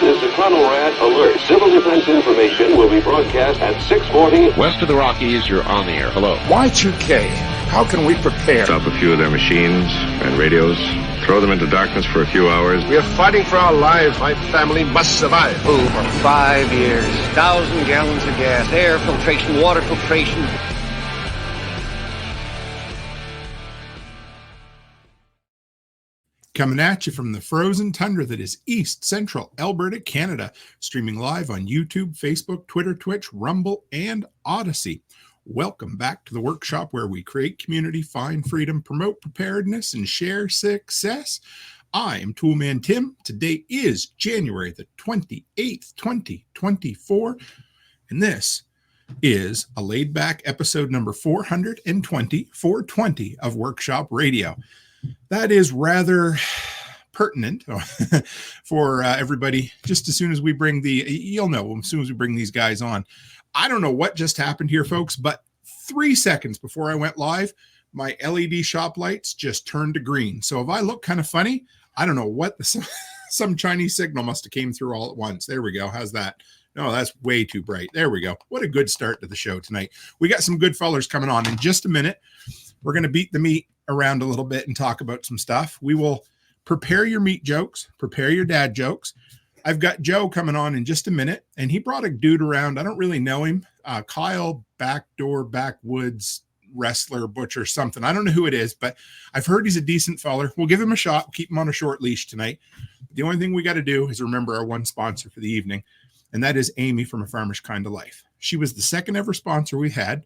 is the Conelrad Alert. Civil defense information will be broadcast at 6:40. West of the Rockies, you're on the air. Hello. Y2K, how can we prepare? Stop a few of their machines and radios. Throw them into darkness for a few hours. We are fighting for our lives. My family must survive. For 5 years, 1,000 gallons of gas, air filtration, water filtration. Coming at you from the frozen tundra that is East Central Alberta, Canada, streaming live on YouTube, Facebook, Twitter, Twitch, Rumble, and Odyssey. Welcome back to the workshop where we create community, find freedom, promote preparedness, and share success. I am Toolman Tim. Today is January the 28th, 2024, and this is a laid-back episode number 420 of Workshop Radio. That is rather pertinent for everybody. Just as soon as we bring you'll know as soon as we bring these guys on. I don't know what just happened here, folks, but 3 seconds before I went live, my LED shop lights just turned to green. So if I look kind of funny, I don't know what some Chinese signal must have came through all at once. There we go. How's that? No, that's way too bright. There we go. What a good start to the show tonight. We got some good fellers coming on in just a minute. We're going to beat the meat around a little bit and talk about some stuff. We will prepare your meat jokes, prepare your dad jokes. I've got Joe coming on in just a minute, and he brought a dude around. I don't really know him. Kyle Backwoods wrestler, butcher, something. I don't know who it is, but I've heard he's a decent feller. We'll give him a shot. We'll keep him on a short leash tonight. The only thing we got to do is remember our one sponsor for the evening, and that is Amy from A Farmer's Kind of Life. She was the second ever sponsor we had.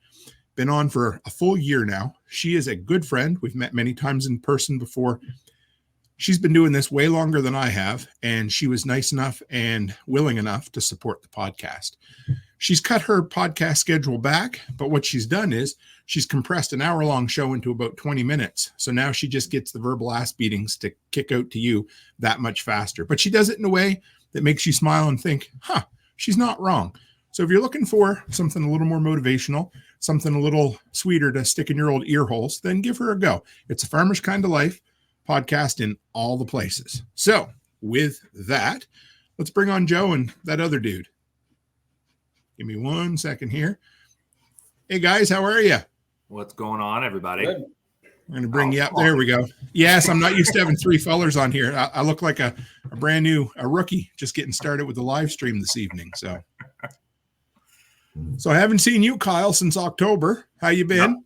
Been on for a full year now. She is a good friend. We've met many times in person before. She's been doing this way longer than I have, and she was nice enough and willing enough to support the podcast. She's cut her podcast schedule back, but what she's done is she's compressed an hour-long show into about 20 minutes. So now she just gets the verbal ass beatings to kick out to you that much faster. But she does it in a way that makes you smile and think, she's not wrong. So if you're looking for something a little more motivational, something a little sweeter to stick in your old ear holes, then give her a go. It's A Farmer's Kind of Life podcast in all the places. So with that, let's bring on Joe and that other dude. Give me 1 second here. Hey guys, how are you? What's going on, everybody? Good. I'm going to bring you up. There we go. Yes, I'm not used to having three fellers on here. I look like a brand new rookie just getting started with the live stream this evening. So I haven't seen you, Kyle, since October. How you been?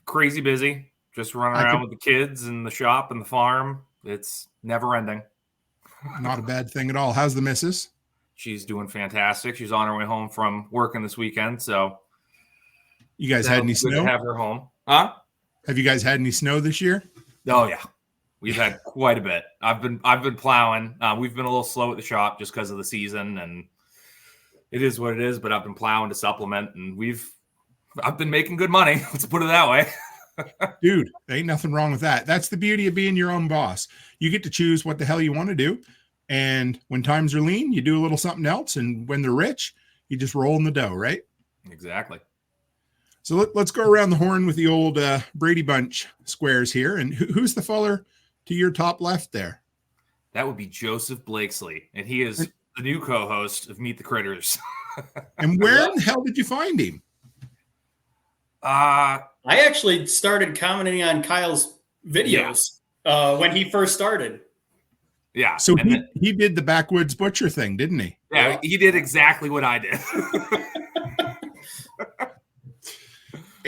Crazy busy. Just running around with the kids and the shop and the farm. It's never ending. Not a bad thing at all. How's the missus? She's doing fantastic. She's on her way home from working this weekend. So you guys had any snow? To have her home. Huh? Have you guys had any snow this year? Oh yeah. We've had quite a bit. I've been plowing. We've been a little slow at the shop just because of the season, and it is what it is, but I've been plowing to supplement, and I've been making good money. Let's put it that way. Dude, there ain't nothing wrong with that. That's the beauty of being your own boss. You get to choose what the hell you want to do. And when times are lean, you do a little something else. And when they're rich, you just roll in the dough, right? Exactly. So let's go around the horn with the old Brady Bunch squares here. And who's the feller to your top left there? That would be Joseph Blakesley. And he is the new co-host of Meet the Critters. And where in the hell did you find him? I actually started commenting on Kyle's videos when he first started. Yeah. So he did the Backwoods Butcher thing, didn't he? Yeah, he did exactly what I did.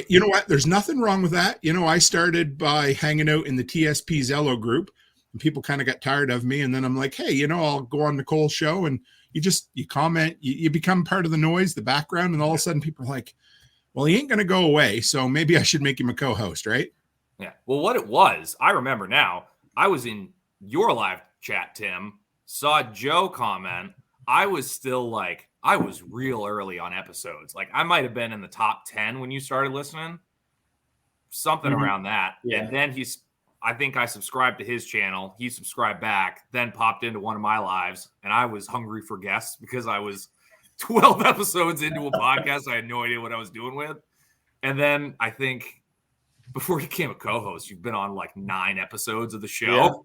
You know what? There's nothing wrong with that. You know, I started by hanging out in the TSP Zello group, and people kind of got tired of me. And then I'm like, hey, I'll go on Nicole's show, and you comment, you become part of the noise, the background, and all of a sudden people are like, well, he ain't going to go away, so maybe I should make him a co-host, right? Yeah. Well, what it was, I remember now, I was in your live chat, Tim, saw Joe comment. I was real early on episodes. Like, I might have been in the top 10 when you started listening, something around that. Yeah. And then I think I subscribed to his channel. He subscribed back, then popped into one of my lives, and I was hungry for guests because I was 12 episodes into a podcast I had no idea what I was doing with. And then I think before you became a co-host, you've been on like 9 episodes of the show.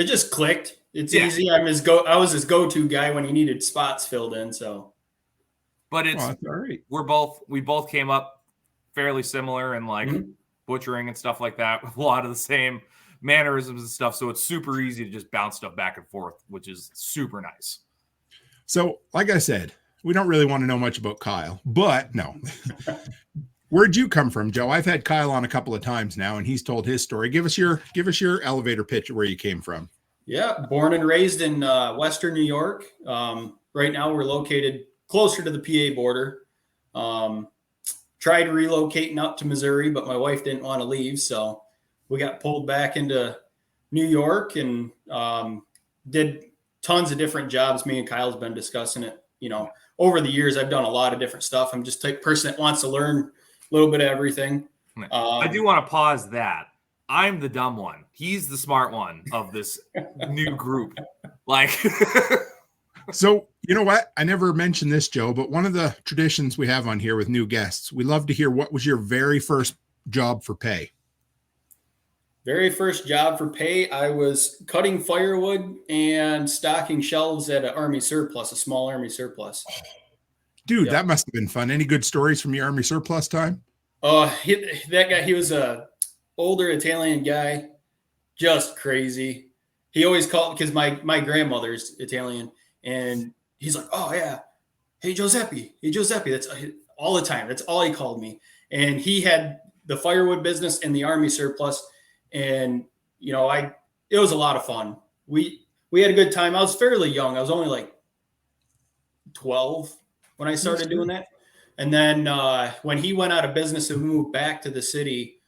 It just clicked. It's Yeah. easy. I was his go-to guy when he needed spots filled in. So, But it's That's all right. we both came up fairly similar and like Mhm. butchering and stuff like that with a lot of the same mannerisms and stuff. So it's super easy to just bounce stuff back and forth, which is super nice. So, like I said, we don't really want to know much about Kyle, but no. Where'd you come from, Joe? I've had Kyle on a couple of times now, and he's told his story. Give us your elevator pitch of where you came from. yeah, born and raised in Western New York. Right now, we're located closer to the PA border. Tried relocating up to Missouri, but my wife didn't want to leave, so we got pulled back into New York and did tons of different jobs. Me and Kyle's been discussing it. Over the years, I've done a lot of different stuff. I'm just the type of person that wants to learn a little bit of everything. I do want to pause that. I'm the dumb one. He's the smart one of this new group. Like, So, you know what? I never mentioned this, Joe, but one of the traditions we have on here with new guests, we love to hear what was your very first job for pay? Very first job for pay, I was cutting firewood and stocking shelves at an Army surplus, a small Army surplus. Dude, Yeah. that must have been fun. Any good stories from your Army surplus time? That guy, he was a older Italian guy, just crazy. He always called, because my grandmother's Italian, and he's like, "Oh yeah, hey Giuseppe." That's all the time. That's all he called me. And he had the firewood business and the Army surplus, and it was a lot of fun. We had a good time. I was fairly young. I was only like 12 when I started doing that. And then when he went out of business and moved back to the city,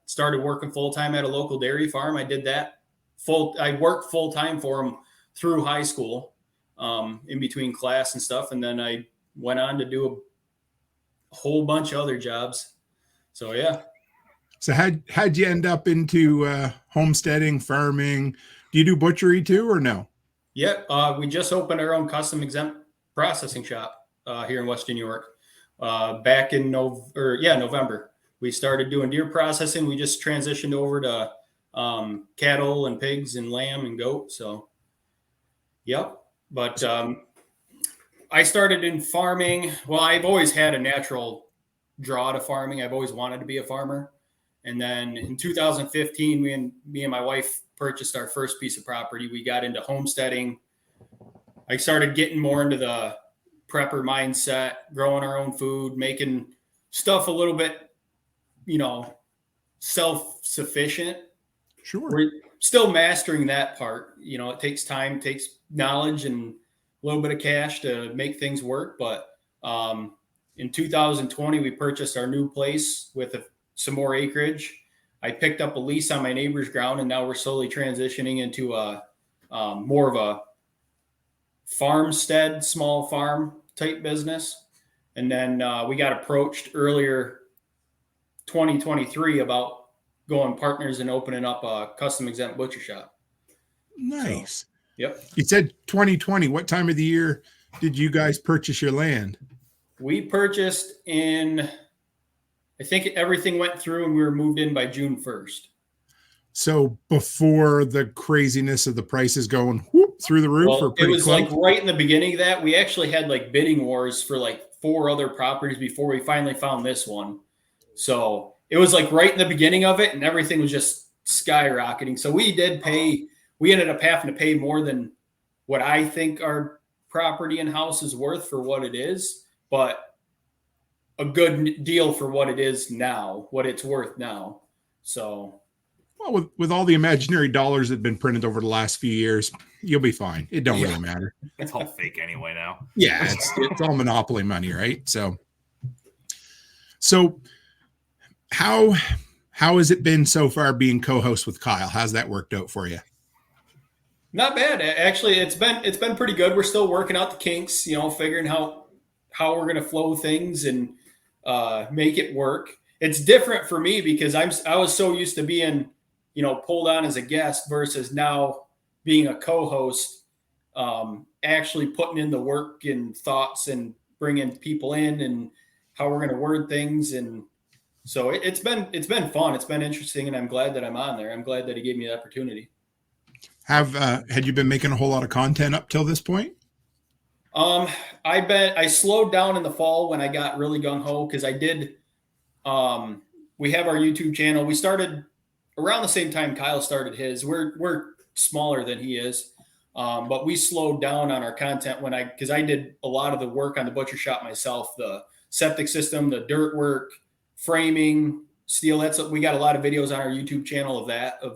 started working full time at a local dairy farm. I did that I worked full time for him through high school, in between class and stuff. And then I went on to do a whole bunch of other jobs. So yeah. So how'd you end up into homesteading, farming? Do you do butchery too, or no? Yep. We just opened our own custom exempt processing shop here in Western New York back in November. We started doing deer processing. We just transitioned over to cattle and pigs and lamb and goat. So, yep. But I started in farming. Well, I've always had a natural draw to farming. I've always wanted to be a farmer. And then in 2015, me and my wife purchased our first piece of property. We got into homesteading. I started getting more into the prepper mindset, growing our own food, making stuff a little bit, self-sufficient. Sure. We're still mastering that part. It takes time, takes knowledge and a little bit of cash to make things work. But in 2020, we purchased our new place with some more acreage. I picked up a lease on my neighbor's ground, and now we're slowly transitioning into more of a farmstead, small farm type business. And then we got approached earlier 2023 about going partners and opening up a custom exempt butcher shop. Nice. So, yep. You said 2020. What time of the year did you guys purchase your land? We purchased I think everything went through and we were moved in by June 1st. So before the craziness of the prices going whoop through the roof? Well, it was like right in the beginning of that. We actually had like bidding wars for like 4 other properties before we finally found this one. So it was like right in the beginning of it and everything was just skyrocketing. So we ended up having to pay more than what I think our property and house is worth for what it is, but a good deal for what it is now, what it's worth now. So, well, with all the imaginary dollars that have been printed over the last few years, you'll be fine. It don't really matter. it's all fake anyway now. Yeah, it's all monopoly money, right? So how has it been so far being co-host with Kyle? How's that worked out for you? Not bad. Actually, it's been pretty good. We're still working out the kinks, figuring how we're going to flow things and make it work. It's different for me because I was so used to being, pulled on as a guest versus now being a co-host, actually putting in the work and thoughts and bringing people in and how we're going to word things. And so it's been fun. It's been interesting, and I'm glad that I'm on there. I'm glad that he gave me the opportunity. Had you been making a whole lot of content up till this point? I slowed down in the fall when I got really gung ho because I did. We have our YouTube channel. We started around the same time Kyle started his. We're smaller than he is, but we slowed down on our content because I did a lot of the work on the butcher shop myself, the septic system, the dirt work, framing, steel. We got a lot of videos on our YouTube channel of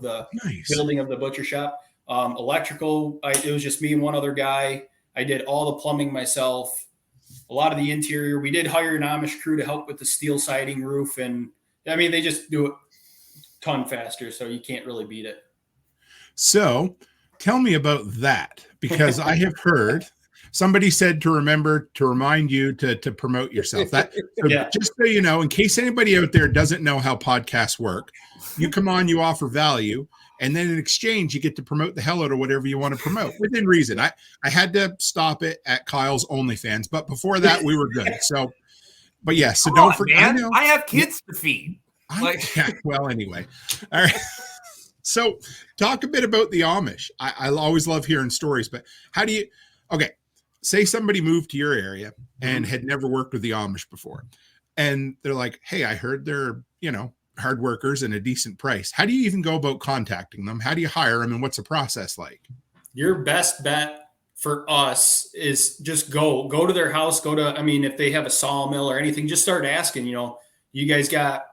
the Nice. building of the butcher shop. Electrical, it was just me and one other guy. I did all the plumbing myself, a lot of the interior. We did hire an Amish crew to help with the steel siding roof. And I mean, they just do it a ton faster, so you can't really beat it. So tell me about that, because I have heard somebody said to remind you to promote yourself. Just so you know, in case anybody out there doesn't know how podcasts work, you come on, you offer value, and then in exchange, you get to promote the hell out of whatever you want to promote within reason. I had to stop it at Kyle's OnlyFans, but before that, we were good. So, but yeah, so don't forget. I have kids to feed. Well, anyway, all right. So, talk a bit about the Amish. I always love hearing stories, but say somebody moved to your area and had never worked with the Amish before, and they're like, "Hey, I heard they're hard workers and a decent price." How do you even go about contacting them? How do you hire them, and what's the process like? Your best bet for us is just go to their house. If they have a sawmill or anything, just start asking. You guys got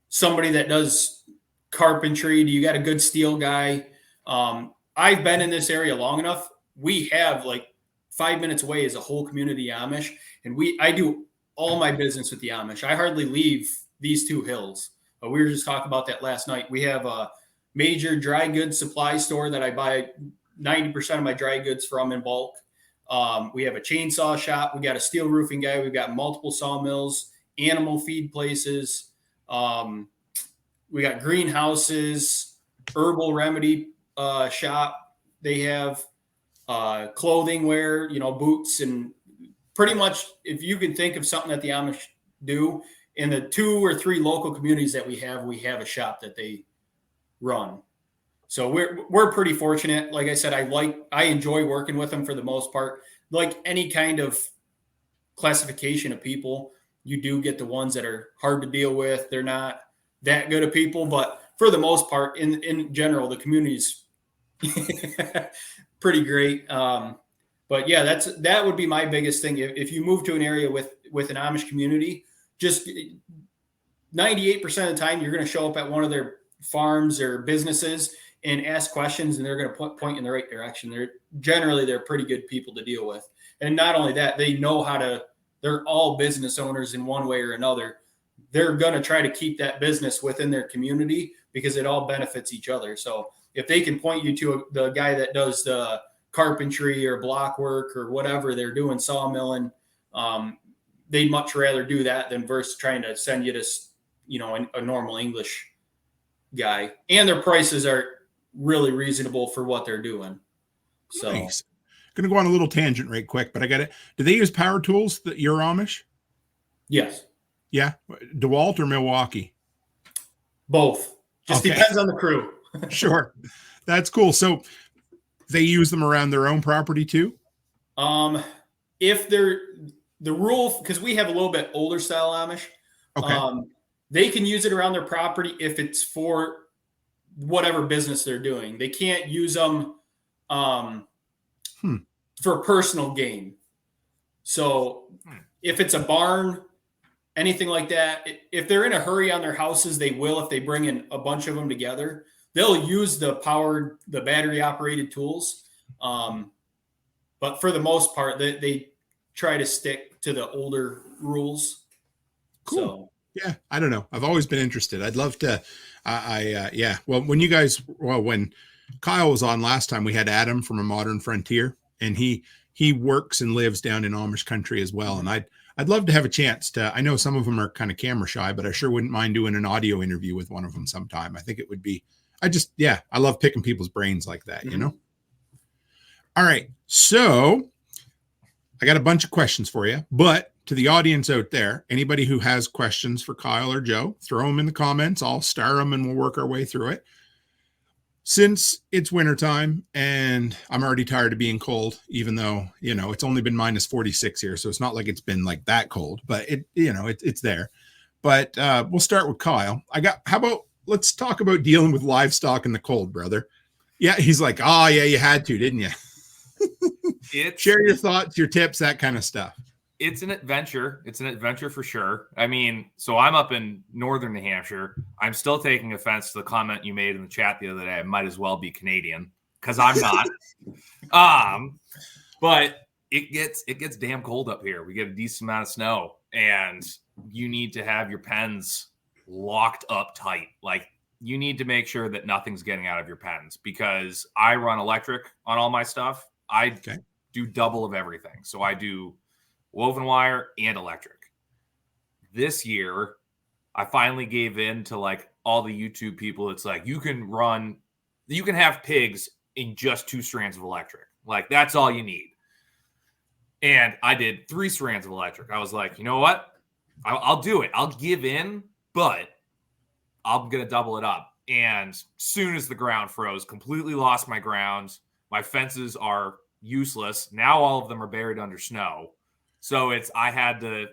somebody that does carpentry? Do you got a good steel guy? I've been in this area long enough. We have 5 minutes away is a whole community Amish, and I do all my business with the Amish. I hardly leave these two hills. We were just talking about that last night. We have a major dry goods supply store that I buy 90% of my dry goods from in bulk. We have a chainsaw shop. We got a steel roofing guy. We've got multiple sawmills, animal feed places. We got greenhouses, herbal remedy shop. They have clothing wear, boots, and pretty much if you can think of something that the Amish do, in the 2 or 3 local communities that we have a shop that they run. So we're pretty fortunate. Like I said, I enjoy working with them for the most part. Like any kind of classification of people, you do get the ones that are hard to deal with. They're not that good of people, but for the most part, in general, the community's pretty great. But yeah, that would be my biggest thing. If you move to an area with an Amish community, just 98% of the time, you're going to show up at one of their farms or businesses and ask questions, and they're going to point you in the right direction. They're pretty good people to deal with. And not only that, they know they're all business owners in one way or another. They're going to try to keep that business within their community because it all benefits each other. So if they can point you to the guy that does the carpentry or block work or whatever they're doing, sawmilling, they'd much rather do that than versus trying to send you to, a normal English guy. And their prices are really reasonable for what they're doing. So, nice. Going to go on a little tangent right quick, but I got it. Do they use power tools that you're Amish? Yes. Yeah. DeWalt or Milwaukee? Both. Just depends on the crew. Sure. That's cool. So they use them around their own property too? If the rule, because we have a little bit older style Amish, okay. They can use it around their property if it's for whatever business they're doing. They can't use them for personal gain. So if it's a barn, anything like that, if they're in a hurry on their houses, they will. If they bring in a bunch of them together, they'll use the battery operated tools. But for the most part, they try to stick to the older rules. Cool. So, yeah, I don't know. I've always been interested. I'd love to. Yeah. Well, when Kyle was on last time, we had Adam from A Modern Frontier, and he works and lives down in Amish country as well. And I'd love to have a chance to. I know some of them are kind of camera shy, but I sure wouldn't mind doing an audio interview with one of them sometime. I think it would be. I love picking people's brains like that. Mm-hmm. All right, so I got a bunch of questions for you, but to the audience out there, anybody who has questions for Kyle or Joe, throw them in the comments. I'll star them and we'll work our way through it. Since it's wintertime and I'm already tired of being cold, even though, it's only been minus 46 here. So it's not like it's been like that cold, but it's there. But we'll start with Kyle. Let's talk about dealing with livestock in the cold, brother. Yeah. He's like, oh yeah, you had to, didn't you? Share your thoughts, your tips, that kind of stuff. It's an adventure. It's an adventure for sure. I mean, so I'm up in northern New Hampshire. I'm still taking offense to the comment you made in the chat the other day. I might as well be Canadian because I'm not. But it gets damn cold up here. We get a decent amount of snow, and you need to have your pens locked up tight. Like, you need to make sure that nothing's getting out of your pens, because I run electric on all my stuff. I do double of everything. So I do woven wire and electric. This year, I finally gave in to like all the YouTube people. It's like, you can have pigs in just 2 strands of electric. Like, that's all you need. And I did 3 strands of electric. I was like, you know what? I'll do it. I'll give in, but I'm going to double it up. And soon as the ground froze, completely lost my ground. My fences are useless. Now all of them are buried under snow. So I had to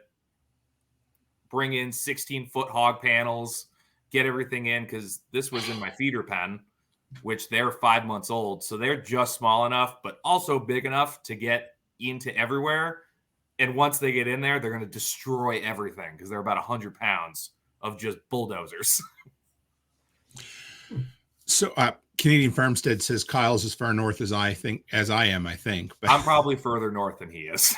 bring in 16-foot hog panels, get everything in, because this was in my feeder pen, which they're 5 months old. So they're just small enough, but also big enough to get into everywhere. And once they get in there, they're going to destroy everything, because they're about 100 pounds of just bulldozers. So Canadian Farmstead says Kyle's as far north as I am, but I'm probably further north than he is.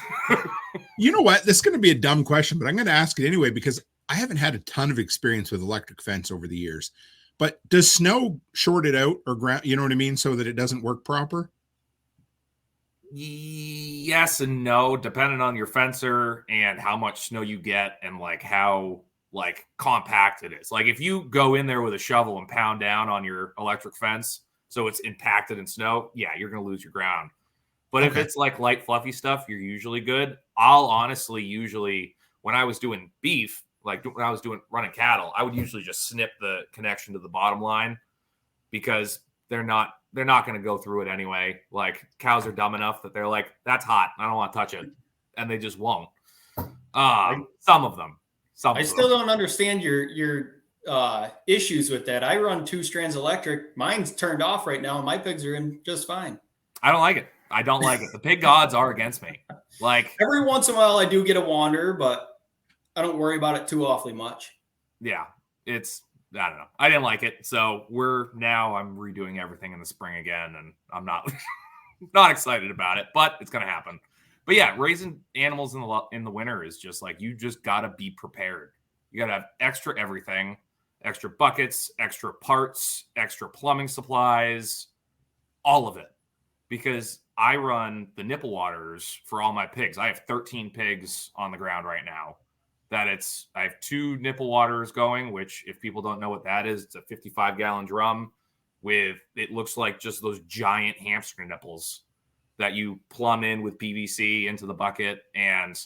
You know what? This is going to be a dumb question, but I'm going to ask it anyway, because I haven't had a ton of experience with electric fence over the years. But does snow short it out or ground, you know what I mean, so that it doesn't work proper? Yes and no, depending on your fencer and how much snow you get and like how like compact it is. Like, if you go in there with a shovel and pound down on your electric fence so it's impacted in snow, yeah, you're going to lose your ground. But if it's like light fluffy stuff, you're usually good. I'll honestly usually, when I was doing beef, like when I was running cattle, I would usually just snip the connection to the bottom line, because they're not going to go through it anyway. Like, cows are dumb enough that they're like, that's hot, I don't want to touch it, and they just won't. Some of them. I still don't understand your issues with that. I run 2 strands electric. Mine's turned off right now, and my pigs are in just fine. I don't like it. The pig gods are against me. Like, every once in a while I do get a wander, but I don't worry about it too awfully much. Yeah, I don't know. I didn't like it. So I'm redoing everything in the spring again, and I'm not excited about it, but it's going to happen. But yeah, raising animals in the winter is just like, you just got to be prepared. You got to have extra everything, extra buckets, extra parts, extra plumbing supplies, all of it. Because I run the nipple waters for all my pigs. I have 13 pigs on the ground right now. I have 2 nipple waters going, which, if people don't know what that is, it's a 55-gallon drum with, it looks like just those giant hamster nipples that you plumb in with PVC into the bucket, and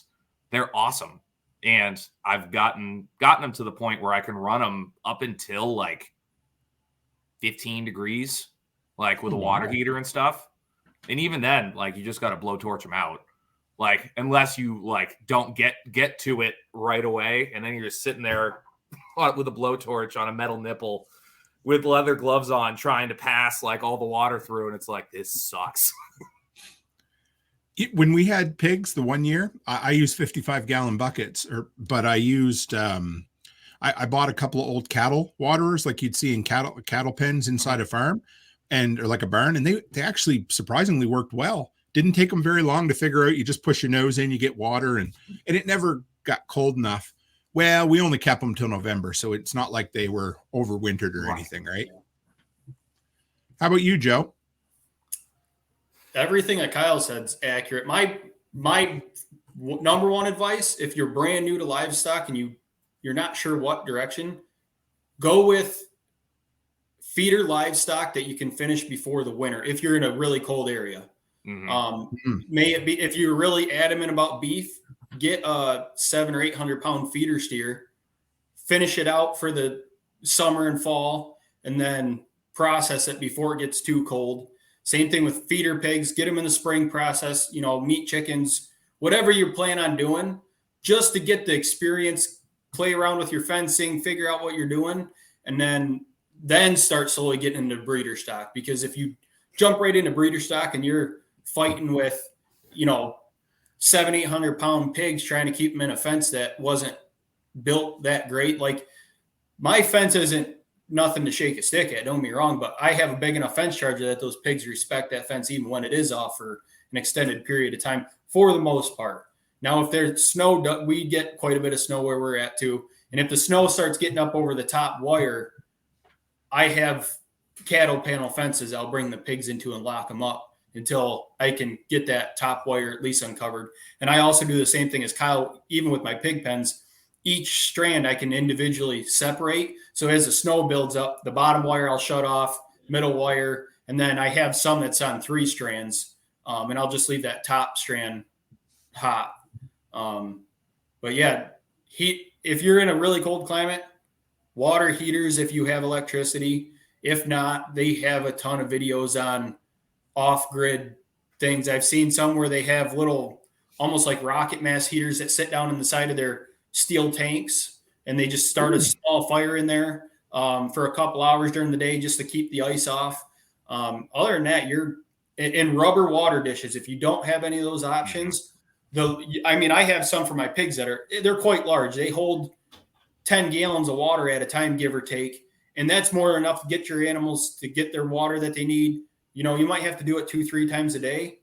they're awesome. And I've gotten them to the point where I can run them up until like 15 degrees, like with a water heater and stuff. And even then, like, you just got to blowtorch them out. Like, unless you like don't get to it right away, and then you're just sitting there with a blowtorch on a metal nipple with leather gloves on, trying to pass like all the water through, and it's like, this sucks. When we had pigs the one year, I used 55-gallon buckets, but I used I bought a couple of old cattle waterers like you'd see in cattle pens inside a farm, or like a barn, and they actually surprisingly worked well. Didn't take them very long to figure out. You just push your nose in, you get water, and it never got cold enough. Well, we only kept them till November, so it's not like they were overwintered or anything, right? How about you, Joe? Everything that Kyle said is accurate. My number one advice, if you're brand new to livestock and you're not sure what direction, go with feeder livestock that you can finish before the winter. If you're in a really cold area, may it be, if you're really adamant about beef, get a 700 or 800 pound feeder steer, finish it out for the summer and fall, and then process it before it gets too cold. Same thing with feeder pigs, get them in the spring process, meat chickens, whatever you're planning on doing, just to get the experience, play around with your fencing, figure out what you're doing, and then start slowly getting into breeder stock. Because if you jump right into breeder stock and you're fighting with, 700-800 pound pigs trying to keep them in a fence that wasn't built that great. Like, my fence isn't nothing to shake a stick at, don't get me wrong, but I have a big enough fence charger that those pigs respect that fence even when it is off for an extended period of time, for the most part. Now, if there's snow, we get quite a bit of snow where we're at too. And if the snow starts getting up over the top wire, I have cattle panel fences I'll bring the pigs into and lock them up until I can get that top wire at least uncovered. And I also do the same thing as Kyle, even with my pig pens. Each strand I can individually separate. So as the snow builds up, the bottom wire I'll shut off, middle wire, and then I have some that's on 3 strands. And I'll just leave that top strand hot. But yeah, heat, if you're in a really cold climate, water heaters if you have electricity. If not, they have a ton of videos on off-grid things. I've seen some where they have little, almost like rocket mass heaters that sit down in the side of their steel tanks, and they just start a small fire in there for a couple hours during the day just to keep the ice off. Other than that, you're in rubber water dishes. If you don't have any of those options, I have some for my pigs they're quite large. They hold 10 gallons of water at a time, give or take. And that's more than enough to get your animals to get their water that they need. You might have to do it 2-3 times a day,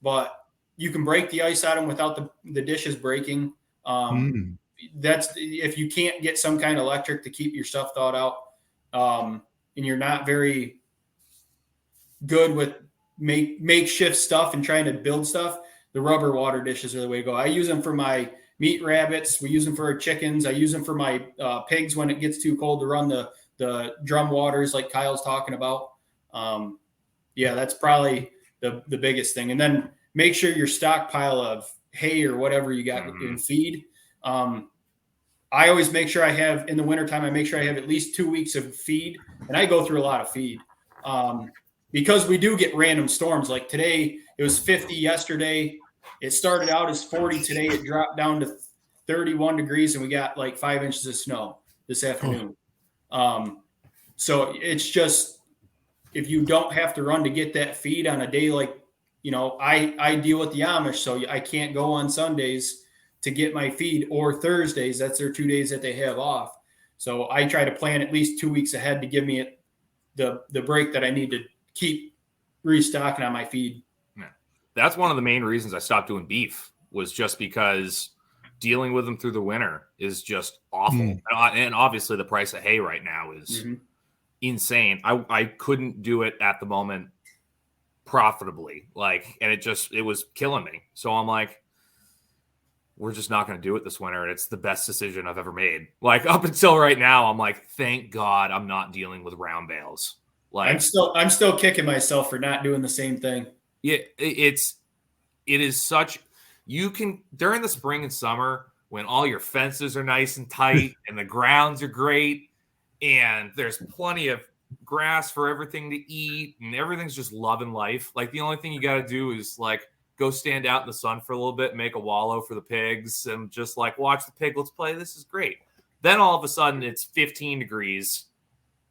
but you can break the ice out of them without the dishes breaking. That's if you can't get some kind of electric to keep your stuff thawed out, and you're not very good with makeshift stuff and trying to build stuff, the rubber water dishes are the way to go. I use them for my meat rabbits. We use them for our chickens. I use them for my pigs when it gets too cold to run the drum waters like Kyle's talking about. That's probably the biggest thing. And then make sure your stockpile of hay or whatever you got in feed. I always make sure I have, in the wintertime, I make sure I have at least 2 weeks of feed. And I go through a lot of feed because we do get random storms. Like today, it was 50 yesterday. It started out as 40 today. It dropped down to 31 degrees, and we got like 5 inches of snow this afternoon. So it's just, if you don't have to run to get that feed on a day like, I deal with the Amish, so I can't go on Sundays to get my feed, or Thursdays. That's their 2 days that they have off. So I try to plan at least 2 weeks ahead to give me the break that I need to keep restocking on my feed. Yeah. That's one of the main reasons I stopped doing beef, was just because dealing with them through the winter is just awful. And obviously the price of hay right now is insane. I couldn't do it at the moment profitably, and it was killing me. So I'm like, we're just not going to do it this winter. And it's the best decision I've ever made. Like, up until right now, I'm like, thank God I'm not dealing with round bales. Like, I'm still kicking myself for not doing the same thing. Yeah, it is such, you can, during the spring and summer, when all your fences are nice and tight and the grounds are great and there's plenty of grass for everything to eat and everything's just loving life. Like, the only thing you got to do is go stand out in the sun for a little bit, make a wallow for the pigs, and just watch the piglets play. This is great. Then all of a sudden it's 15 degrees,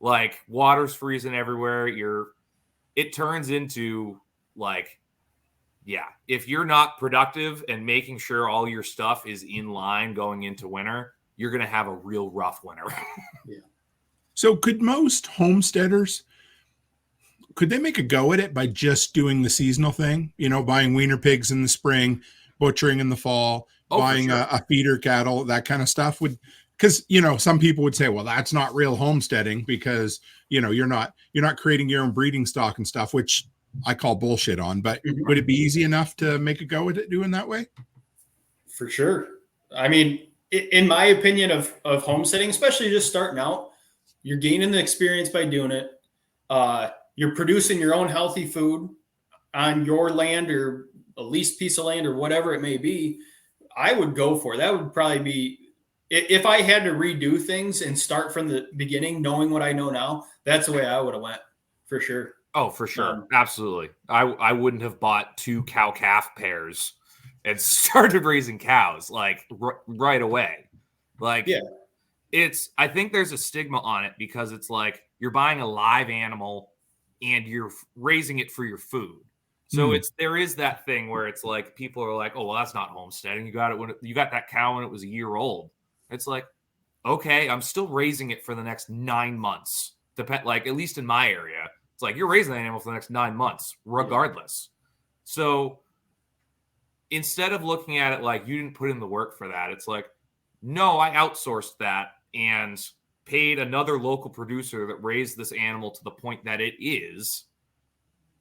water's freezing everywhere. It turns into if you're not productive and making sure all your stuff is in line going into winter, you're going to have a real rough winter. Yeah. So could most homesteaders, could they make a go at it by just doing the seasonal thing? Buying weaner pigs in the spring, butchering in the fall, buying a feeder cattle, that kind of stuff because some people would say, well, that's not real homesteading because, you're not creating your own breeding stock and stuff, which I call bullshit on, but would it be easy enough to make a go at it doing that way? For sure. I mean, in my opinion of homesteading, especially just starting out, you're gaining the experience by doing it. You're producing your own healthy food on your land or a leased piece of land or whatever it may be. I would go for it. That would probably be, if I had to redo things and start from the beginning, knowing what I know now, that's the way I would have went. for sure. Oh, for sure. Absolutely. I wouldn't have bought 2 cow-calf pairs and started raising cows like right away. Like, Yeah. I think there's a stigma on it because it's like you're buying a live animal and you're raising it for your food. So there is that thing where it's like people are like, oh, well, that's not homesteading. You got it when you got that cow when it was a year old. It's like, okay, I'm still raising it for the next 9 months. Like, at least in my area, it's like you're raising that animal for the next 9 months, regardless. So instead of looking at it like you didn't put in the work for that, it's like, no, I outsourced that and paid another local producer that raised this animal to the point that it is.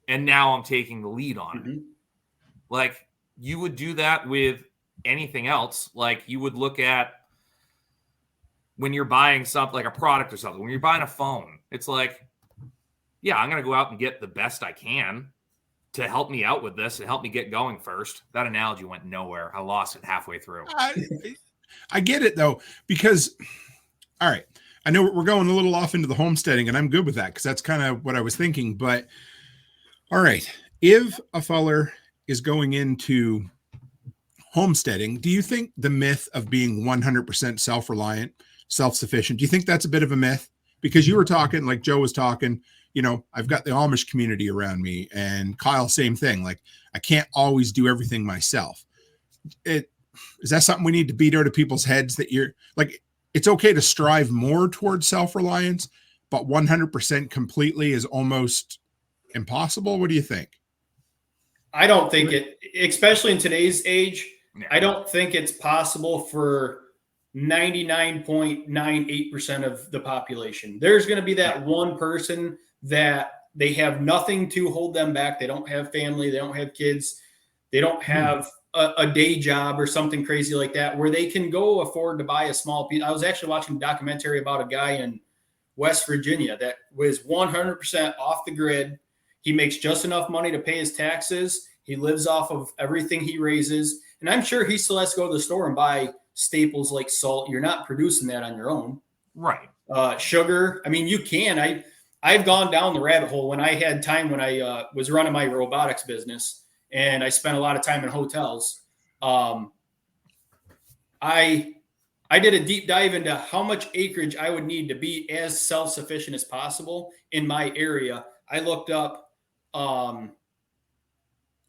And now I'm taking the lead on it. Like, you would do that with anything else. Like, you would look at when you're buying something like a product or something, when you're buying a phone, it's like, yeah, I'm going to go out and get the best I can to help me out with this and help me get going first. That analogy went nowhere. I lost it halfway through. I get it though, because, all right, I know we're going a little off into the homesteading and I'm good with that because that's kind of what I was thinking. But all right, if a feller is going into homesteading, do you think the myth of being 100% self-reliant, self-sufficient, do you think that's a bit of a myth? Because you were talking, like Joe was talking, you know, I've got the Amish community around me, and Kyle, same thing. Like, I can't always do everything myself. Is that something we need to beat out of people's heads, that you're like, it's okay to strive more towards self-reliance, but 100% completely is almost impossible? What do you think? I don't think it, especially in today's age, I don't think it's possible for 99.98% of the population. There's going to be that one person that they have nothing to hold them back. They don't have family. They don't have kids. They don't have a day job or something crazy like that where they can go afford to buy a small piece. I was actually watching a documentary about a guy in West Virginia that was 100% off the grid. He makes just enough money to pay his taxes. He lives off of everything he raises. And I'm sure he still has to go to the store and buy staples like salt. You're not producing that on your own. Right. Sugar. I mean, you can. I've gone down the rabbit hole when I had time when I was running my robotics business and I spent a lot of time in hotels. I did a deep dive into how much acreage I would need to be as self-sufficient as possible in my area. I looked up, and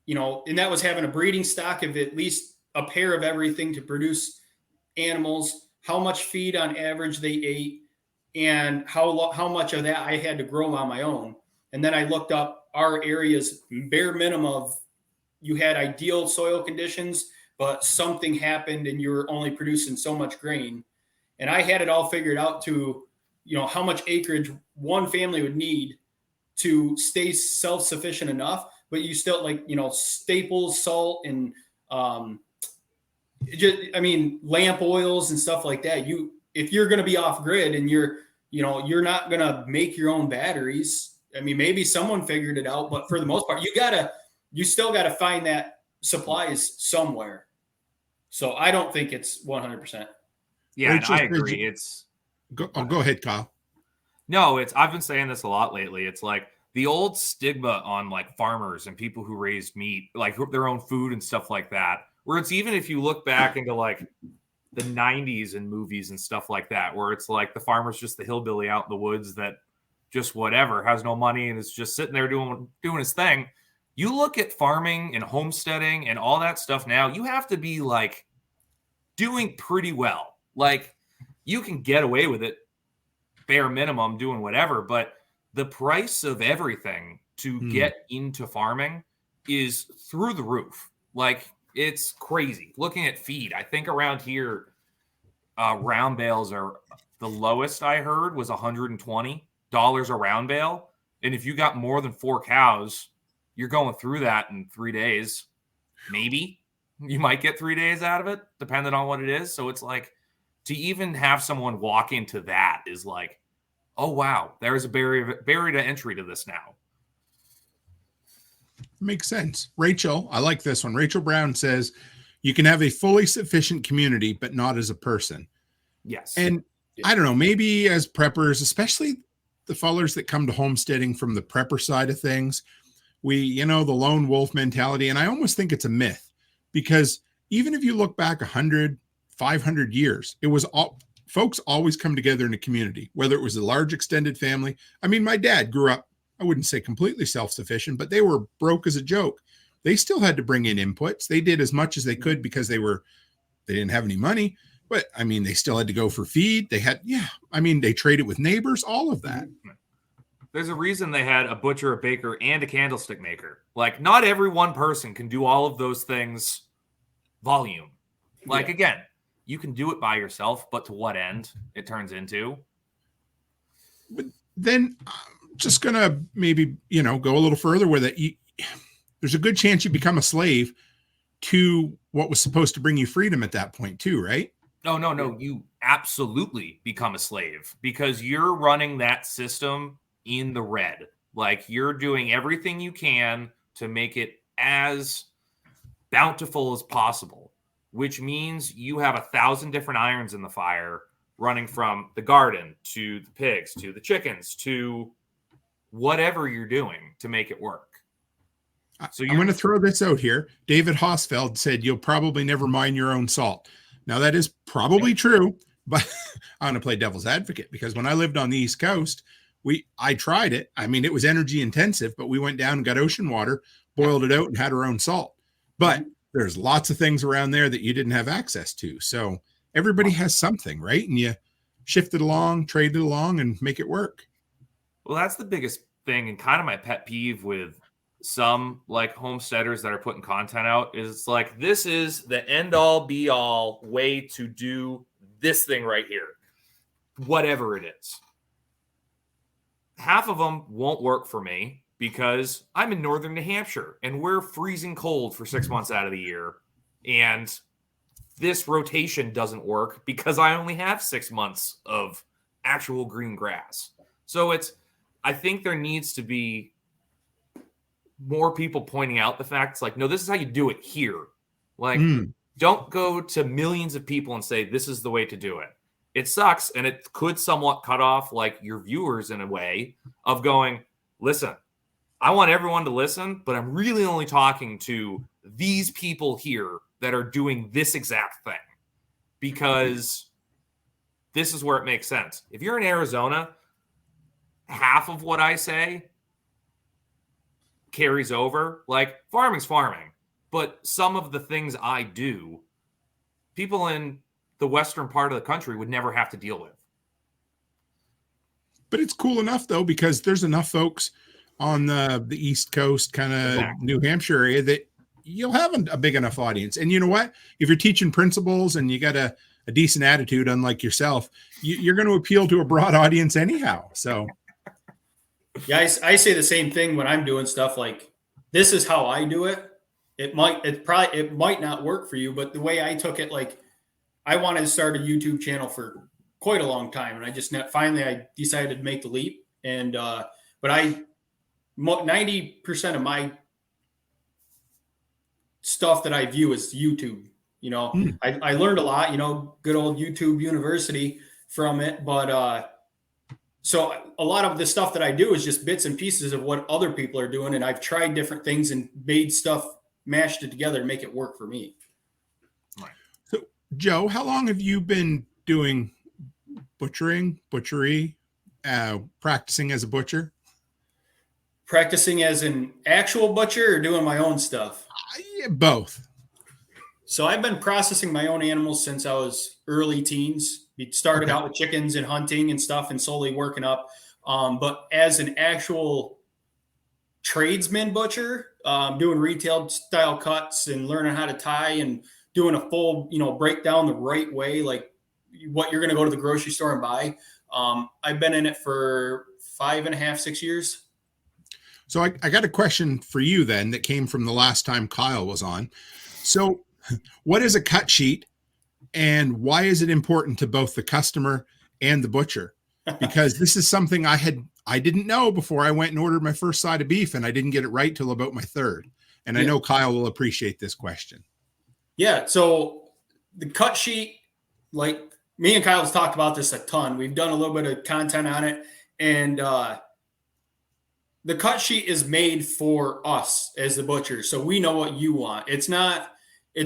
that was having a breeding stock of at least a pair of everything to produce animals, how much feed on average they ate, and how much of that I had to grow on my own. And then I looked up our area's bare minimum of, you had ideal soil conditions, but something happened and you were only producing so much grain. And I had it all figured out to, how much acreage one family would need to stay self-sufficient enough, but you still staples, salt, and lamp oils and stuff like that. If you're going to be off grid and you're not going to make your own batteries. I mean, maybe someone figured it out, but for the most part, you still got to find that supplies somewhere. So I don't think it's 100%. Yeah, I agree. Go ahead, Kyle. No, I've been saying this a lot lately. It's like the old stigma on like farmers and people who raise meat, like their own food and stuff like that, where it's even if you look back into like the 90s and movies and stuff like that, where it's like the farmer's just the hillbilly out in the woods that just whatever, has no money and is just sitting there doing his thing. You look at farming and homesteading and all that stuff now, you have to be like doing pretty well. Like you can get away with it bare minimum doing whatever, but the price of everything to get into farming is through the roof. Like it's crazy. Looking at feed, I think around here, round bales are the lowest I heard was $120 a round bale. And if you got more than 4 cows, you're going through that in 3 days. Maybe you might get 3 days out of it, depending on what it is. So it's like to even have someone walk into that is like, oh, wow, there's a barrier to entry to this now. Makes sense. Rachel, I like this one. Rachel Brown says, you can have a fully sufficient community, but not as a person. Yes. And I don't know, maybe as preppers, especially the fellers that come to homesteading from the prepper side of things, the lone wolf mentality. And I almost think it's a myth, because even if you look back 100, 500 years, it was all folks always come together in a community, whether it was a large extended family. I mean, my dad grew up, I wouldn't say completely self-sufficient, but they were broke as a joke. They still had to bring in inputs. They did as much as they could because they didn't have any money, but I mean, they still had to go for feed. They traded with neighbors, all of that. There's a reason they had a butcher, a baker, and a candlestick maker. Like, not every one person can do all of those things volume. Like, again, you can do it by yourself, but to what end it turns into? But then I'm just going to maybe, go a little further with it. There's a good chance you become a slave to what was supposed to bring you freedom at that point too, right? No. You absolutely become a slave because you're running that system in the red. Like, you're doing everything you can to make it as bountiful as possible, which means you have 1,000 different irons in the fire running from the garden to the pigs, to the chickens, to whatever you're doing to make it work. So I'm going to throw this out here. David Hosfeld said, you'll probably never mine your own salt. Now, that is probably true, but I'm going to play devil's advocate, because when I lived on the East Coast, I tried it. I mean, it was energy intensive, but we went down and got ocean water, boiled it out, and had our own salt. But there's lots of things around there that you didn't have access to. So everybody has something, right? And you shift it along, trade it along, and make it work. Well, that's the biggest thing, and kind of my pet peeve with some like homesteaders that are putting content out is like, this is the end all be all way to do this thing right here, whatever it is. Half of them won't work for me because I'm in northern New Hampshire and we're freezing cold for 6 months out of the year. And this rotation doesn't work because I only have 6 months of actual green grass. So I think there needs to be more people pointing out the facts, like, no, this is how you do it here. Like, don't go to millions of people and say, this is the way to do it. It sucks. And it could somewhat cut off like your viewers in a way of going, listen, I want everyone to listen, but I'm really only talking to these people here that are doing this exact thing because this is where it makes sense. If you're in Arizona, half of what I say carries over. Like, farming's farming, but some of the things I do, people in the western part of the country would never have to deal with. But it's cool enough though, because there's enough folks on the East Coast, kind of New Hampshire area, that you'll have a big enough audience. And you know what? If you're teaching principles and you got a decent attitude, unlike yourself, you're going to appeal to a broad audience anyhow. So yeah, I say the same thing when I'm doing stuff like, this is how I do it. It might not work for you, but the way I took it, like, I wanted to start a YouTube channel for quite a long time. And I just finally I decided to make the leap. And, but 90% of my stuff that I view is YouTube. I learned a lot, good old YouTube University from it. But, so a lot of the stuff that I do is just bits and pieces of what other people are doing. And I've tried different things and made stuff, mashed it together to make it work for me. Right. So Joe, how long have you been doing butchery, practicing as a butcher? Practicing as an actual butcher or doing my own stuff? Both. So I've been processing my own animals since I was early teens. We started out with chickens and hunting and stuff and slowly working up. But as an actual tradesman butcher, doing retail style cuts and learning how to tie and doing a full, breakdown the right way, like what you're going to go to the grocery store and buy. I've been in it for 5.5, 6 years. So I got a question for you then that came from the last time Kyle was on. So what is a cut sheet? And why is it important to both the customer and the butcher? Because this is something I didn't know before I went and ordered my first side of beef, and I didn't get it right till about my third. And I know Kyle will appreciate this question. Yeah. So the cut sheet, like me and Kyle have talked about this a ton. We've done a little bit of content on it, And the cut sheet is made for us as the butcher, so we know what you want. It's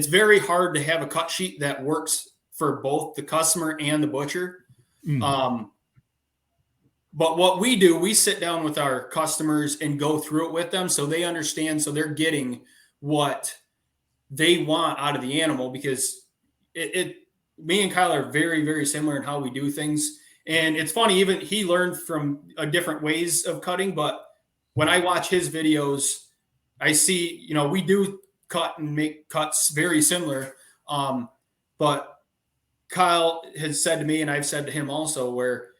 very hard to have a cut sheet that works for both the customer and the butcher. But what we do, we sit down with our customers and go through it with them so they understand, so they're getting what they want out of the animal, because me and Kyle are very, very similar in how we do things. And it's funny, even he learned from different ways of cutting, but when I watch his videos, I see, we do cut and make cuts very similar. But Kyle has said to me, and I've said to him also, where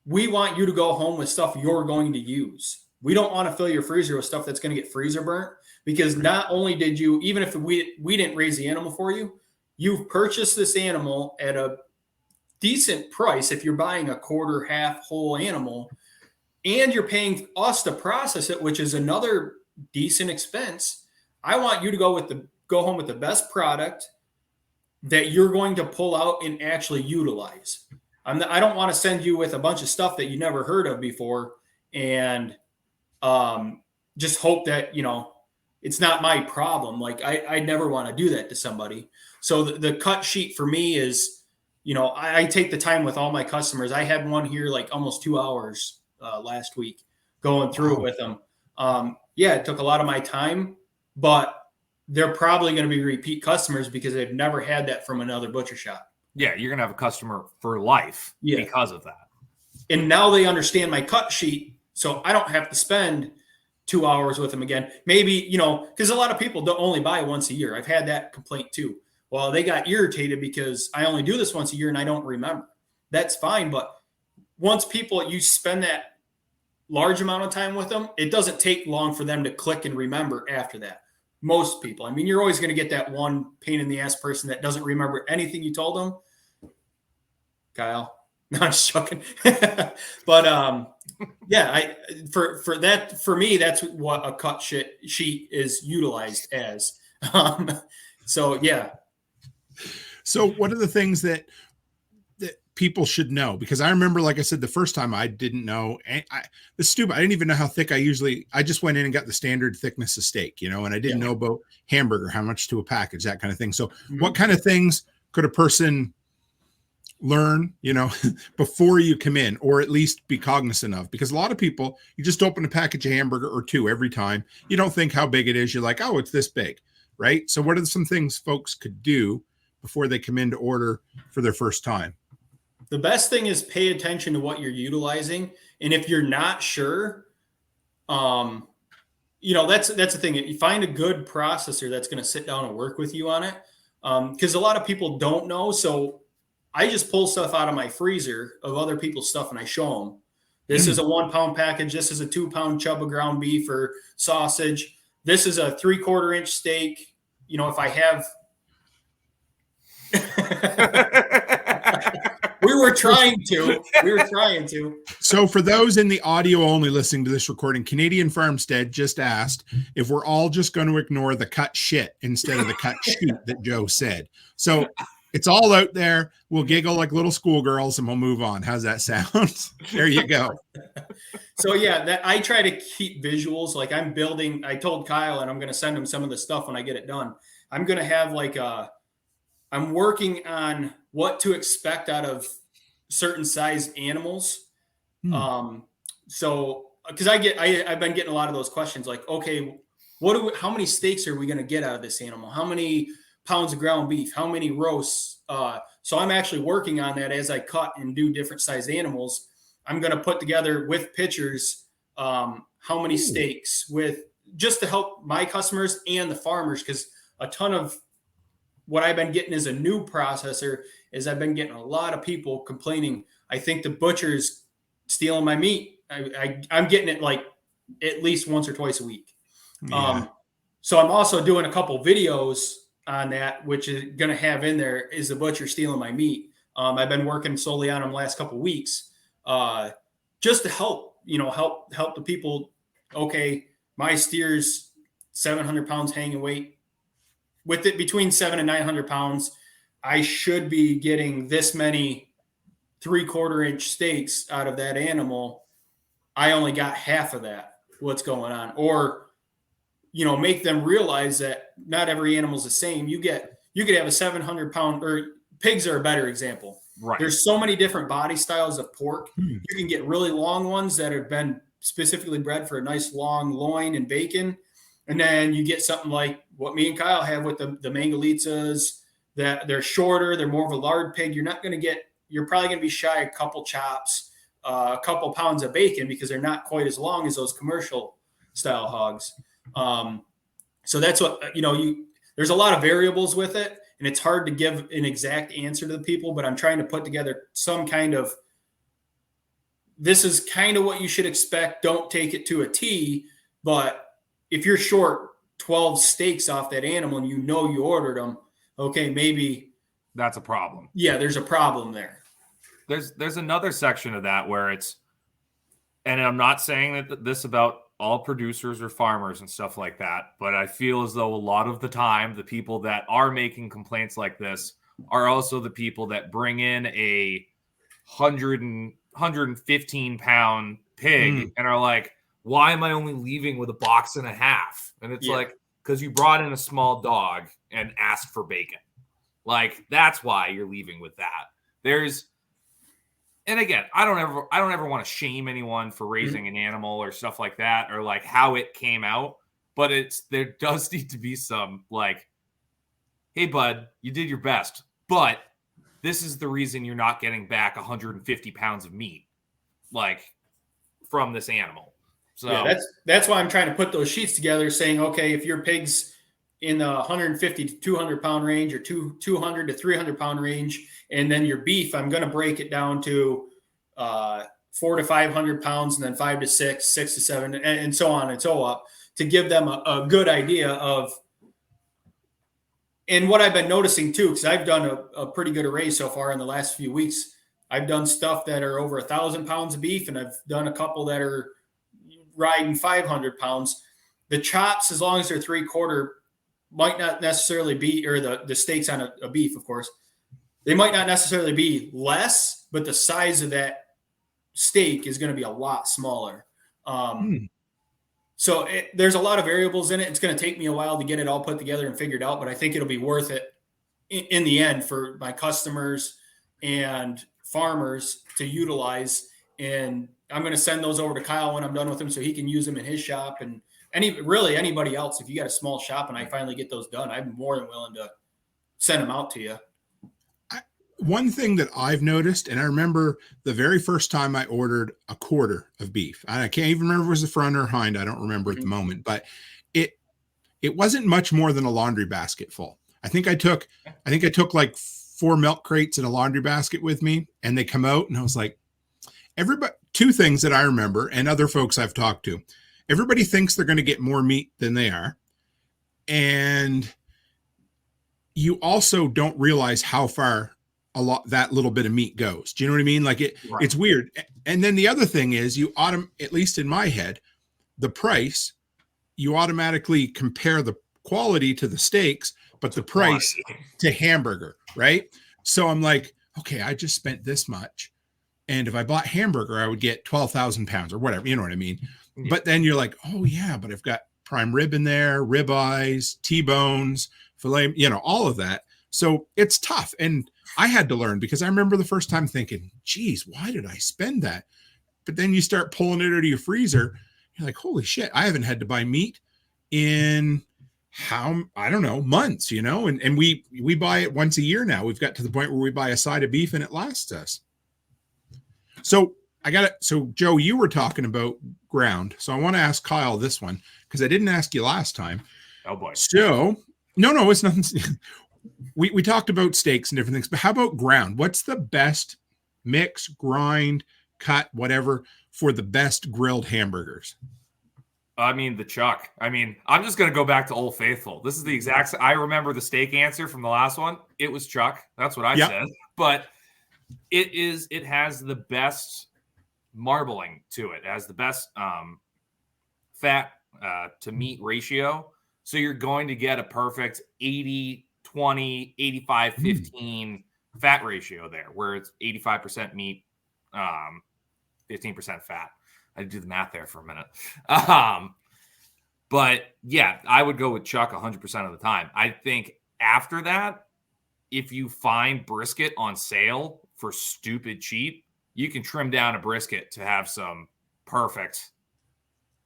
we want you to go home with stuff you're going to use. We don't want to fill your freezer with stuff that's going to get freezer burnt, because not only did you, even if we didn't raise the animal for you, you've purchased this animal at a decent price if you're buying a quarter, half, whole animal, and you're paying us to process it, which is another decent expense. I want you to go home with the best product that you're going to pull out and actually utilize. I don't want to send you with a bunch of stuff that you never heard of before and just hope that, it's not my problem. Like I never want to do that to somebody. So the cut sheet for me is, I take the time with all my customers. I had one here like almost 2 hours last week going through it with them. It took a lot of my time, but they're probably going to be repeat customers because they've never had that from another butcher shop. Yeah, you're going to have a customer for life because of that. And now they understand my cut sheet, so I don't have to spend 2 hours with them again. Maybe, because a lot of people don't only buy once a year. I've had that complaint too. Well, they got irritated because I only do this once a year and I don't remember. That's fine, but once you spend that large amount of time with them, it doesn't take long for them to click and remember after that. Most people. I mean, you're always going to get that one pain in the ass person that doesn't remember anything you told them. Kyle. No, I'm just joking. But for me, that's what a cut sheet is utilized as. So what are the things that people should know? Because I remember, like I said, the first time I didn't know, it's stupid. I didn't even know how thick I just went in and got the standard thickness of steak, and I didn't know about hamburger, how much to a package, that kind of thing. So what kind of things could a person learn, before you come in, or at least be cognizant of? Because a lot of people, you just open a package of hamburger or two every time. You don't think how big it is. You're like, oh, it's this big, right? So what are some things folks could do before they come in to order for their first time? The best thing is pay attention to what you're utilizing. And if you're not sure, that's the thing. You find a good processor that's going to sit down and work with you on it. Because a lot of people don't know. So I just pull stuff out of my freezer of other people's stuff and I show them. This is a 1 pound package. This is a 2 pound chub of ground beef or sausage. This is a 3/4 inch steak. If I have. We were trying to. So for those in the audio only listening to this recording, Canadian Farmstead just asked if we're all just going to ignore the cut shit instead of the cut sheet that Joe said. So it's all out there. We'll giggle like little schoolgirls and we'll move on. How's that sound? There you go. So I try to keep visuals. Like I told Kyle, and I'm going to send him some of the stuff when I get it done. I'm going to have I'm working on what to expect out of certain sized animals. So, because I've been getting a lot of those questions, like, okay, how many steaks are we going to get out of this animal? How many pounds of ground beef? How many roasts? So I'm actually working on that as I cut and do different sized animals. I'm going to put together with pictures how many steaks, just to help my customers and the farmers, because a ton of what I've been getting as a new processor is I've been getting a lot of people complaining. I think the butcher's stealing my meat. I'm getting it like at least once or twice a week. Yeah. So I'm also doing a couple videos on that, which is going to have in there, is the butcher stealing my meat? I've been working solely on them last couple of weeks, just to help the people. Okay, my steer's 700 pounds hanging weight. With it between 700 and 900 pounds, I should be getting this many 3/4 inch steaks out of that animal, I only got half of that. What's going on? Or, make them realize that not every animal's the same. You could have a 700-pound, or pigs are a better example. Right. There's so many different body styles of pork. You can get really long ones that have been specifically bred for a nice long loin and bacon. And then you get something like what me and Kyle have with the Mangalitsa's, that they're shorter, they're more of a lard pig. You're probably going to be shy a couple chops, a couple pounds of bacon, because they're not quite as long as those commercial style hogs. So that's what, there's a lot of variables with it, and it's hard to give an exact answer to the people, but I'm trying to put together some kind of, this is kind of what you should expect. Don't take it to a T, but if you're short 12 steaks off that animal and you ordered them, okay, maybe that's a problem. Yeah, there's a problem there. There's another section of that where it's, and I'm not saying that this about all producers or farmers and stuff like that, but I feel as though a lot of the time, the people that are making complaints like this are also the people that bring in a 115-pound pig and are like, why am I only leaving with a box and a half? And it's like, because you brought in a small dog and asked for bacon. Like, that's why you're leaving with that. And again, I don't ever want to shame anyone for raising an animal or stuff like that, or like how it came out. But there does need to be some like, hey bud, you did your best, but this is the reason you're not getting back 150 pounds of meat, like, from this animal. So yeah, that's why I'm trying to put those sheets together, saying, okay, if your pig's in the 150 to 200 pound range, or 200 to 300 pound range, and then your beef, I'm going to break it down to 400 to 500 pounds, and then 5 to 6, 6 to 7, and so on and so up, to give them a good idea of. And what I've been noticing too, because I've done a pretty good array so far in the last few weeks. I've done stuff that are over 1,000 pounds of beef, and I've done a couple that are riding 500 pounds. The chops, as long as they're 3/4, might not necessarily be, or the steaks on a beef, of course, they might not necessarily be less, but the size of that steak is going to be a lot smaller. So there's a lot of variables in it. It's going to take me a while to get it all put together and figured out, but I think it'll be worth it in the end for my customers and farmers to utilize. And I'm going to send those over to Kyle when I'm done with him, so he can use them in his shop. And anybody else, if you got a small shop and I finally get those done, I'm more than willing to send them out to you. One thing that I've noticed, and I remember the very first time I ordered a quarter of beef, I can't even remember if it was the front or hind. I don't remember at the moment, but it wasn't much more than a laundry basket full. I think I took like 4 milk crates in a laundry basket with me, and they come out, and I was like, two things that I remember, and other folks I've talked to, everybody thinks they're going to get more meat than they are. And you also don't realize how far that little bit of meat goes. Do you know what I mean? Like it's weird. And then the other thing is at least in my head, the price, you automatically compare the quality to the steaks, but the price to hamburger, right? So I'm like, okay, I just spent this much. And if I bought hamburger, I would get 12,000 pounds or whatever. You know what I mean? Yeah. But then you're like, oh yeah, but I've got prime rib in there, rib eyes, T-bones, filet, all of that. So it's tough. And I had to learn, because I remember the first time thinking, geez, why did I spend that? But then you start pulling it out of your freezer. You're like, holy shit, I haven't had to buy meat in months, and we buy it once a year now. We've got to the point where we buy a side of beef and it lasts us. So So Joe, you were talking about ground. So I want to ask Kyle this one, because I didn't ask you last time. Oh boy. So no, it's nothing. We talked about steaks and different things, but how about ground? What's the best mix, grind, cut, whatever, for the best grilled hamburgers? I mean, the chuck. I mean, I'm just going to go back to Old Faithful. This is the exact. I remember the steak answer from the last one. It was chuck. That's what I said. But it has the best marbling to it. It has the best fat to meat ratio. So you're going to get a perfect 80-20, 85-15 fat ratio there, where it's 85% meat, 15% fat. I did the math there for a minute. But yeah, I would go with chuck 100% of the time. I think after that, if you find brisket on sale for stupid cheap, you can trim down a brisket to have some perfect.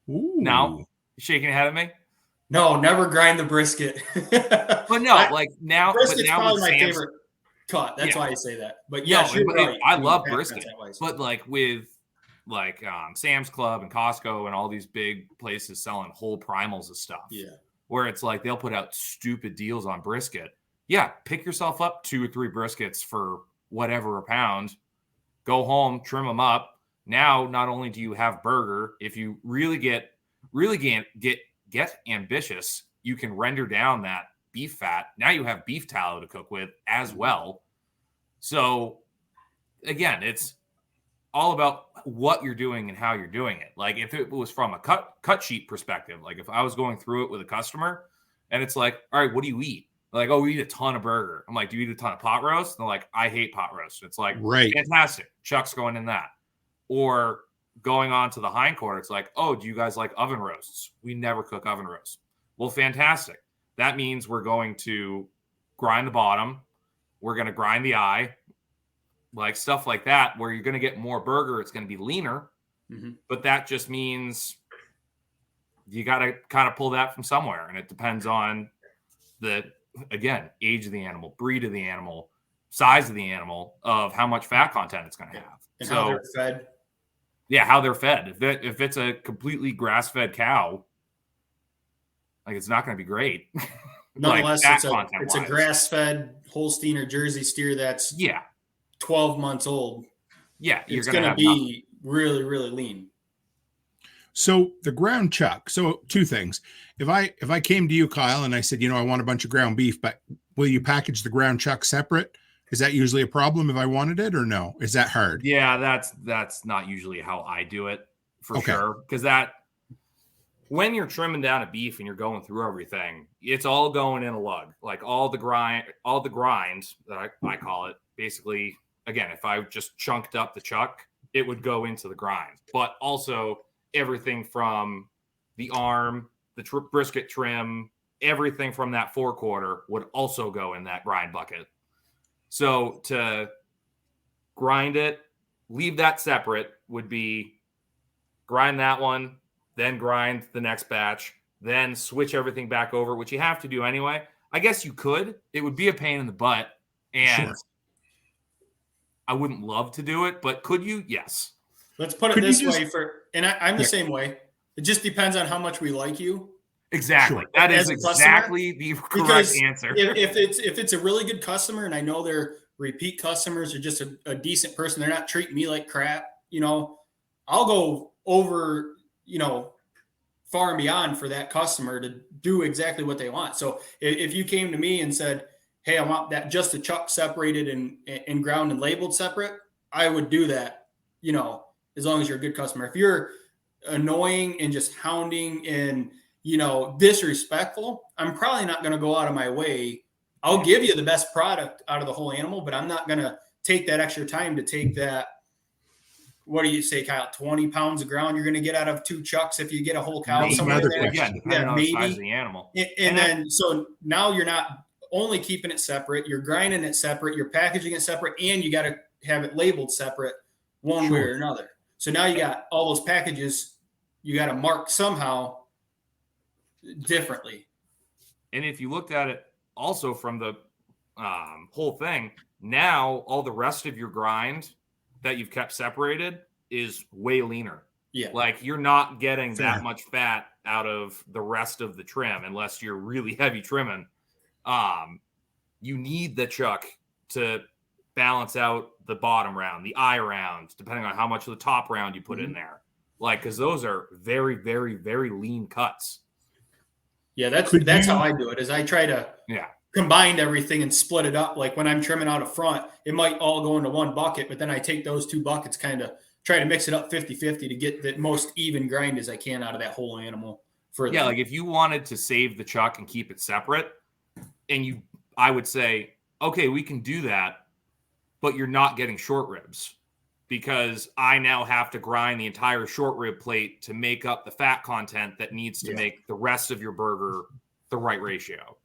Ooh. Now, you shaking your head at me? No, never grind the brisket. But no, like now, brisket's now probably with my Sam's, favorite cut. That's Yeah. why I say that. But No, yes, you're right. I mean, love fat brisket, cuts that way. but like with Sam's Club and Costco and all these big places selling whole primals of stuff. Yeah. Where it's like they'll put out stupid deals on brisket. Yeah, pick yourself up 2 or 3 briskets for whatever a pound. Go home, trim them up. Now, not only do you have burger, if you really get ambitious, you can render down that beef fat. Now you have beef tallow to cook with as well. So again, it's all about what you're doing and how you're doing it. Like if it was from a cut sheet perspective, like if I was going through it with a customer and it's like, all right, what do you eat? Like, oh, we eat a ton of burger. I'm like, do you eat a ton of pot roast? And they're like, I hate pot roast. It's like, Right. fantastic. Chuck's going in that. Or going on to the hindquarter, it's like, oh, do you guys like oven roasts? We never cook oven roasts. Well, fantastic. That means we're going to grind the bottom. We're going to grind the eye, like stuff like that, where you're going to get more burger. It's going to be leaner, but that just means you got to kind of pull that from somewhere. And it depends on again, age of the animal, breed of the animal, size of the animal, of how much fat content it's going to have. And how they're fed. Yeah, how they're fed. If it's a completely grass-fed cow, like it's not going to be great. Nonetheless, like it's a grass-fed Holstein or Jersey steer that's 12 months old. Yeah, it's going to be really, really lean. So the ground chuck. So 2 things. If I came to you, Kyle, and I said, I want a bunch of ground beef, but will you package the ground chuck separate? Is that usually a problem if I wanted it, or no? Is that hard? Yeah, that's not usually how I do it for sure. Because when you're trimming down a beef and you're going through everything, it's all going in a lug. Like all the grind that I call it. Basically, again, if I just chunked up the chuck, it would go into the grind. But also everything from the arm, the brisket trim, everything from that forequarter would also go in that grind bucket. So to grind it, leave that separate would be grind that one, then grind the next batch, then switch everything back over, which you have to do anyway. I guess you could. It would be a pain in the butt, and I wouldn't love to do it, but could you? Yes. Let's put it this way I'm the same way. It just depends on how much we like you. Exactly. Sure. That is exactly the correct answer. If it's a really good customer and I know they're repeat customers or just a decent person, they're not treating me like crap, I'll go over, far and beyond for that customer to do exactly what they want. So if you came to me and said, hey, I want that just a chuck separated and ground and labeled separate, I would do that, as long as you're a good customer. If you're annoying and just hounding and disrespectful, I'm probably not going to go out of my way. I'll give you the best product out of the whole animal, but I'm not going to take that extra time to take that. What do you say, Kyle? 20 pounds of ground you're going to get out of 2 chucks if you get a whole cow somewhere there. Again, depending on the size of the animal. And then, so now you're not only keeping it separate, you're grinding it separate, you're packaging it separate, and you got to have it labeled separate one way or another. So now you got all those packages you got to mark somehow differently. And if you looked at it also from the whole thing, now all the rest of your grind that you've kept separated is way leaner. Yeah. Like you're not getting that much fat out of the rest of the trim unless you're really heavy trimming. You need the chuck to balance out the bottom round, the eye round, depending on how much of the top round you put in there. Like, because those are very, very, very lean cuts. Yeah, that's how I do it. Is I try to combine everything and split it up. Like when I'm trimming out a front, it might all go into one bucket, but then I take those 2 buckets, kind of try to mix it up 50-50 to get the most even grind as I can out of that whole animal. Like if you wanted to save the chuck and keep it separate, and I would say, okay, we can do that. but you're not getting short ribs because I now have to grind the entire short rib plate to make up the fat content that needs to make the rest of your burger the right ratio.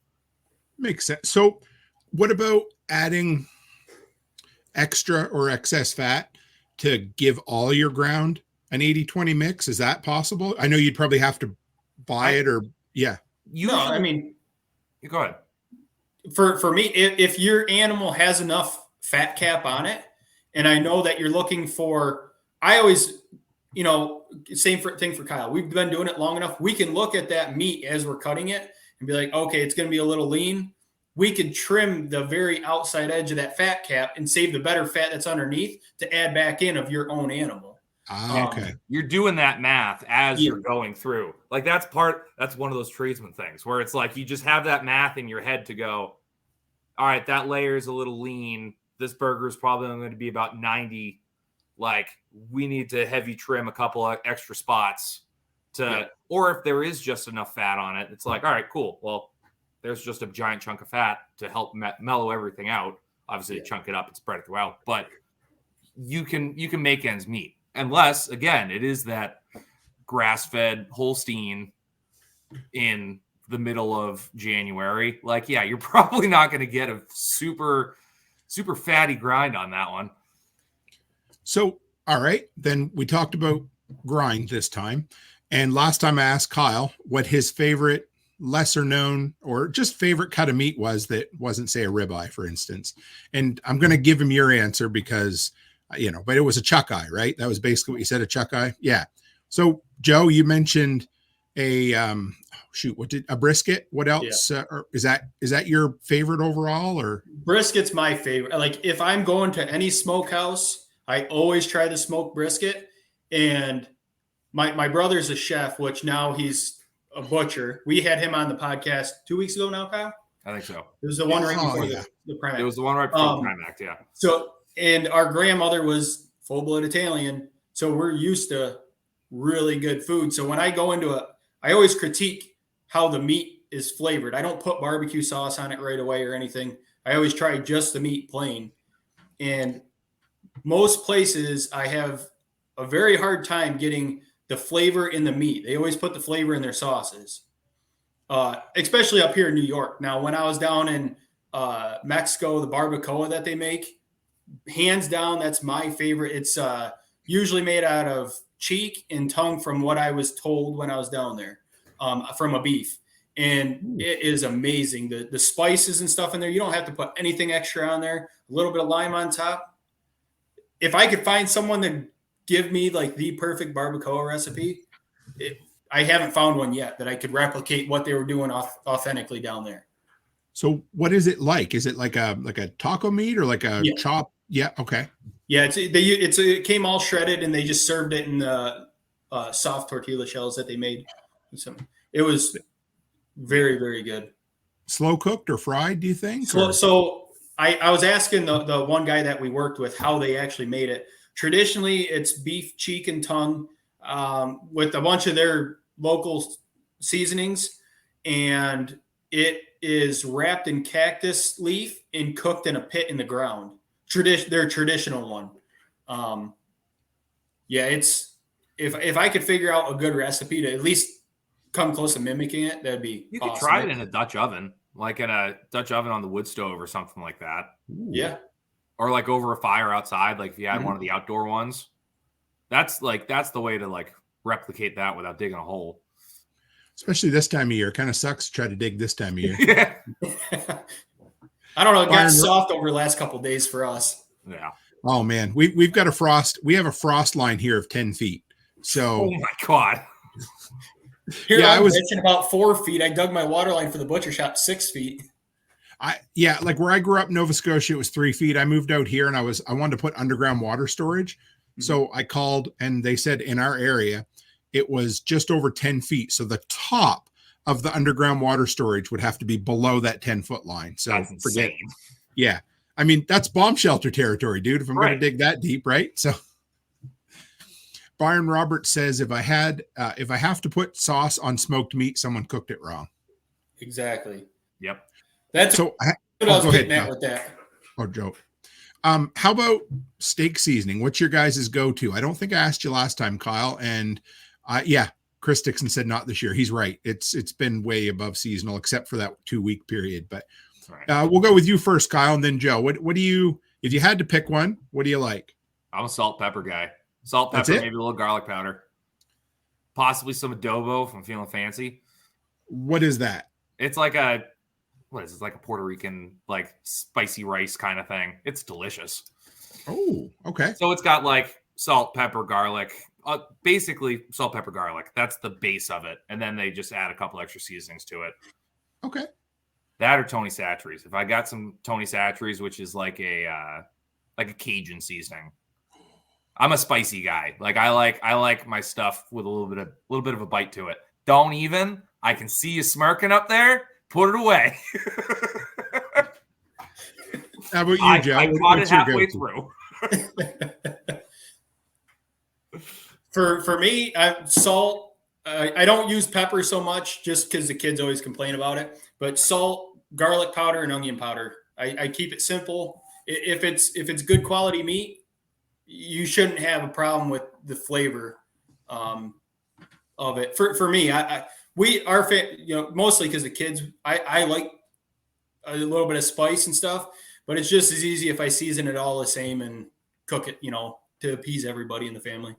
Makes sense. So what about adding extra or excess fat to give all your ground an 80-20 mix? Is that possible? I know you'd probably have to buy it or I mean, go ahead. For me, if your animal has enough fat cap on it, and I know that you're looking for, I always, same thing for Kyle. We've been doing it long enough. We can look at that meat as we're cutting it and be like, okay, it's going to be a little lean. We could trim the very outside edge of that fat cap and save the better fat that's underneath to add back in of your own animal. Okay. You're doing that math as you're going through. Like that's one of those tradesman things where it's like you just have that math in your head to go, all right, that layer is a little lean. This burger is probably going to be about 90. Like we need to heavy trim a couple of extra spots or if there is just enough fat on it, it's like, all right, cool. Well, there's just a giant chunk of fat to help mellow everything out. Obviously, chunk it up and spread it throughout, but you can make ends meet. Unless, again, it is that grass-fed Holstein in the middle of January. Like, yeah, you're probably not going to get a super, super fatty grind on that one. So, all right, then we talked about grind this time. And last time I asked Kyle what his favorite lesser known or just favorite cut of meat was that wasn't, say, a ribeye, for instance. And I'm going to give him your answer because, but it was a chuck eye, right? That was basically what you said, a chuck eye. Yeah. So Joe, you mentioned a brisket. What else? Or is that your favorite overall, or? Brisket's my favorite. Like if I'm going to any smokehouse, I always try the smoked brisket. And my brother's a chef, which now he's a butcher. We had him on the podcast 2 weeks ago now, Kyle. I think so. It was the one right before the Prime Act. It was the one right before the Prime Act, yeah. So, and our grandmother was full-blood Italian, so we're used to really good food. So when I go into I always critique how the meat is flavored. I don't put barbecue sauce on it right away or anything. I always try just the meat plain. And most places I have a very hard time getting the flavor in the meat. They always put the flavor in their sauces, especially up here in New York. Now, when I was down in Mexico, the barbacoa that they make, hands down, that's my favorite. It's usually made out of cheek and tongue from what I was told when I was down there, from a beef. And it is amazing. The spices and stuff in there, you don't have to put anything extra on there. A little bit of lime on top. If I could find someone to give me like the perfect barbacoa recipe, I haven't found one yet that I could replicate what they were doing authentically down there. So what is it like? Is it like a taco meat or like a chop? Yeah. Okay. Yeah. It came all shredded and they just served it in the soft tortilla shells that they made. It was very, very good. Slow cooked or fried, do you think? So I was asking the one guy that we worked with how they actually made it. Traditionally, it's beef cheek and tongue with a bunch of their local seasonings, and it is wrapped in cactus leaf and cooked in a pit in the ground. Their traditional one. It's if I could figure out a good recipe to at least come close to mimicking it, that'd be You awesome. could try it in a Dutch oven, like in a Dutch oven on the wood stove or something like that. Yeah. Or like over a fire outside, like if you had one of the outdoor ones. That's the way to like replicate that without digging a hole. Especially this time of year. Kind of sucks to try to dig this time of year. Yeah. I don't know. It got soft over the last couple of days for us. Yeah. Oh man, we've got a frost. We have a frost line here of 10 feet. So oh my God. Here I was mentioning about 4 feet. I dug my water line for the butcher shop 6 feet. Like where I grew up in Nova Scotia, it was 3 feet. I moved out here and I wanted to put underground water storage. Mm-hmm. So I called and they said in our area, it was just over 10 feet. So the top of the underground water storage would have to be below that 10-foot line. So that's forget insane. Yeah. I mean, that's bomb shelter territory, dude, if I'm going to dig that deep, right? So Byron Roberts says, if I have to put sauce on smoked meat, someone cooked it wrong. Exactly. Yep. That's so what I was getting at with that. Oh, Joe. How about steak seasoning? What's your guys' go-to? I don't think I asked you last time, Kyle. And yeah, Chris Dixon said not this year. He's right. It's been way above seasonal, except for that 2-week period. But we'll go with you first, Kyle, and then Joe. What do you, if you had to pick one, what do you like? I'm a salt pepper guy. Salt, pepper, maybe a little garlic powder. Possibly some adobo if I'm feeling fancy. What is that? It's like a Puerto Rican, like spicy rice kind of thing. It's delicious. Oh, okay. So it's got like salt, pepper, garlic, basically salt, pepper, garlic. That's the base of it. And then they just add a couple extra seasonings to it. Okay. That or Tony Chachere's. If I got some Tony Chachere's, which is like a Cajun seasoning. I'm a spicy guy. Like I like my stuff with a little bit of a bite to it. Don't even. I can see you smirking up there. Put it away. How about you, Joe? I caught it halfway through. For me, salt. I don't use pepper so much just because the kids always complain about it. But salt, garlic powder, and onion powder. I keep it simple. If it's good quality meat, you shouldn't have a problem with the flavor of it. For me, mostly because the kids, I like a little bit of spice and stuff, but it's just as easy if I season it all the same and cook it, to appease everybody in the family.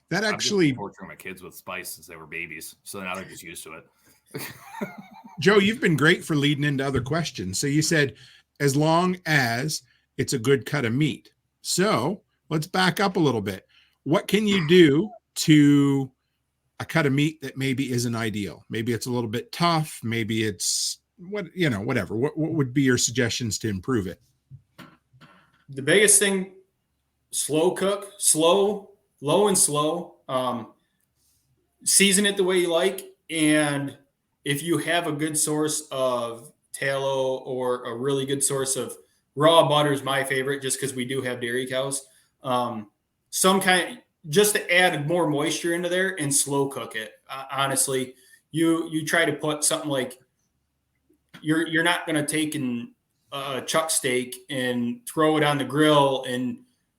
That actually torturing my kids with spice since they were babies, so now they're just used to it. Joe, you've been great for leading into other questions. So you said as long as it's a good cut of meat. So let's back up a little bit. What can you do to a cut of meat that maybe isn't ideal? Maybe it's a little bit tough. Maybe it's whatever. What would be your suggestions to improve it? The biggest thing, slow cook, low and slow. Season it the way you like. And if you have a good source of tallow or a really good source of raw butter is my favorite, just because we do have dairy cows. Some kind, just to add more moisture into there and slow cook it. Honestly, you try to put something like you're not going to take a chuck steak and throw it on the grill and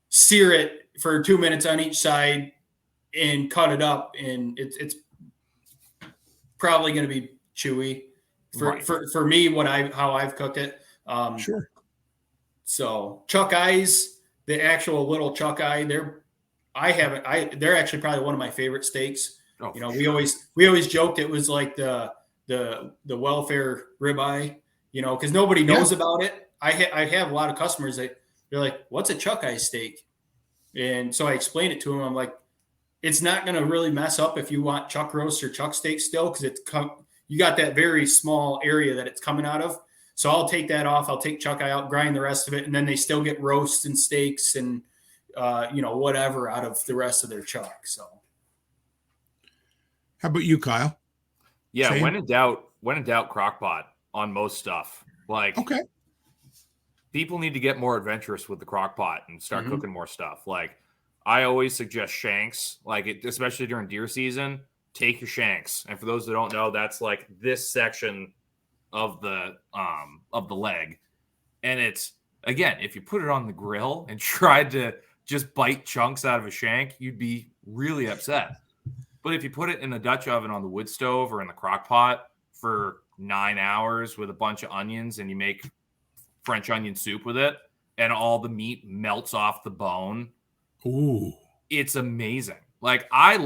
sear it for 2 minutes on each side and cut it up, and it's probably going to be chewy for me. How I've cooked it. Sure. So chuck eyes, the actual little chuck eye, they're actually probably one of my favorite steaks. Oh, we always joked it was like the welfare ribeye, because nobody knows about it. I have a lot of customers that they're like, "What's a chuck eye steak?" And so I explained it to them. I'm like, it's not going to really mess up if you want chuck roast or chuck steak still, because you got that very small area that it's coming out of. So I'll take that off. I'll take chuck eye out, grind the rest of it, and then they still get roasts and steaks and whatever out of the rest of their chuck. So, how about you, Kyle? Yeah, Same? when in doubt, crock pot on most stuff. Like, okay, people need to get more adventurous with the crock pot and start cooking more stuff. Like, I always suggest shanks, especially during deer season. Take your shanks, and for those that don't know, that's like this section of the leg, and it's, again, if you put it on the grill and tried to just bite chunks out of a shank, you'd be really upset. But if you put it in the Dutch oven on the wood stove or in the crock pot for 9 hours with a bunch of onions, and you make French onion soup with it, and all the meat melts off the bone, ooh, it's amazing. Like, I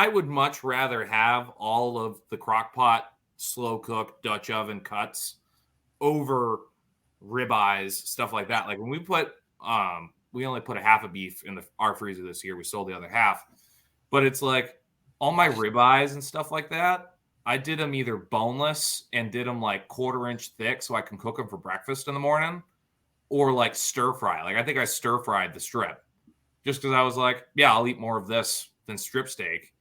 would much rather have all of the crock pot slow cooked Dutch oven cuts over ribeyes, stuff like that. Like, when we only put a half a beef in our freezer this year. We sold the other half, but it's like all my ribeyes and stuff like that, I did them either boneless and did them like 1/4 inch thick so I can cook them for breakfast in the morning, or like stir fry. Like, I think I stir fried the strip just because I was like, yeah, I'll eat more of this than strip steak.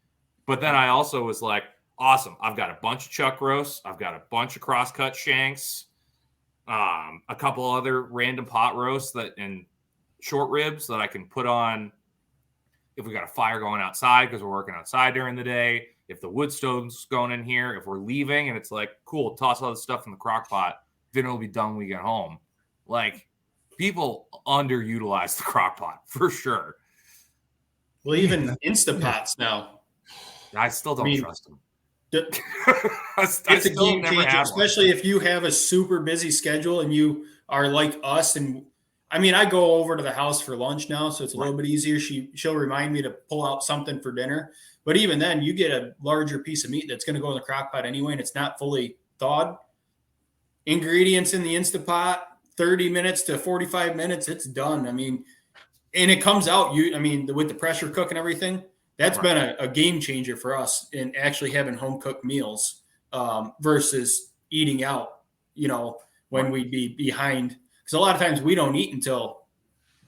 But then I also was like, awesome, I've got a bunch of chuck roasts, I've got a bunch of cross-cut shanks, a couple other random pot roasts and short ribs that I can put on if we got a fire going outside because we're working outside during the day, if the wood stove's going in here, if we're leaving and it's like, cool, toss all this stuff in the crock pot, dinner will be done when we get home. Like, people underutilize the crock pot for sure. Well, even Instapots now. I still don't trust them. It's a game changer, especially if you have a super busy schedule and you are like us. And I mean, I go over to the house for lunch now, so it's a little bit easier. She'll remind me to pull out something for dinner. But even then, you get a larger piece of meat that's going to go in the crock pot anyway, and it's not fully thawed. Ingredients in the Instapot, 30 minutes to 45 minutes, it's done. I mean, and it comes out, with the pressure cook and everything, that's been a game changer for us in actually having home cooked meals versus eating out, when we'd be behind. Because a lot of times we don't eat until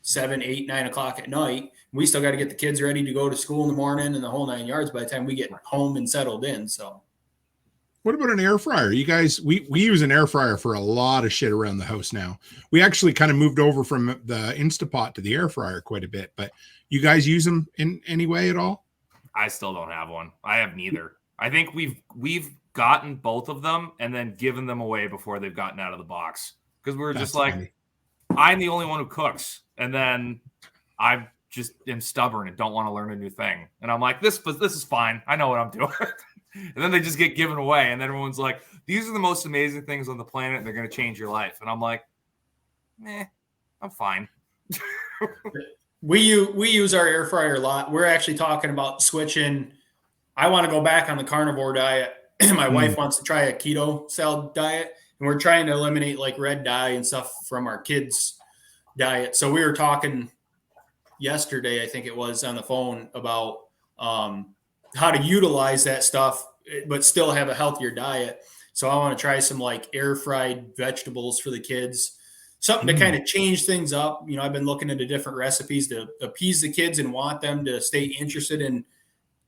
7, 8, 9 o'clock at night. We still got to get the kids ready to go to school in the morning and the whole 9 yards by the time we get home and settled in. So what about an air fryer? You guys, we use an air fryer for a lot of shit around the house now. We actually kind of moved over from the Instapot to the air fryer quite a bit, but you guys use them in any way at all? I still don't have one. I have neither. I think we've gotten both of them and then given them away before they've gotten out of the box because we were just like, funny. I'm the only one who cooks, and then I just am stubborn and don't want to learn a new thing. And I'm like, this is fine. I know what I'm doing. And then they just get given away, and then everyone's like, these are the most amazing things on the planet, and they're going to change your life. And I'm like, I'm fine. We use our air fryer a lot. We're actually talking about switching. I want to go back on the carnivore diet. My wife wants to try a keto salad diet, and we're trying to eliminate like red dye and stuff from our kids' diet. So we were talking yesterday, I think it was, on the phone about how to utilize that stuff, but still have a healthier diet. So I want to try some like air fried vegetables for the kids, something to kind of change things up. I've been looking into different recipes to appease the kids and want them to stay interested in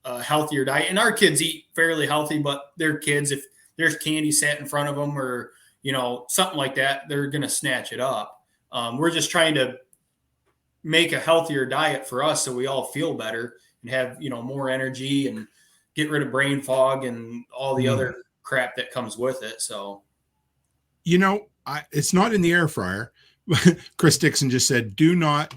a healthier diet. And our kids eat fairly healthy, but they're kids. If there's candy sat in front of them or, something like that, they're going to snatch it up. We're just trying to make a healthier diet for us so we all feel better and have, more energy and get rid of brain fog and all the other crap that comes with it. So, it's not in the air fryer. Chris Dixon just said, do not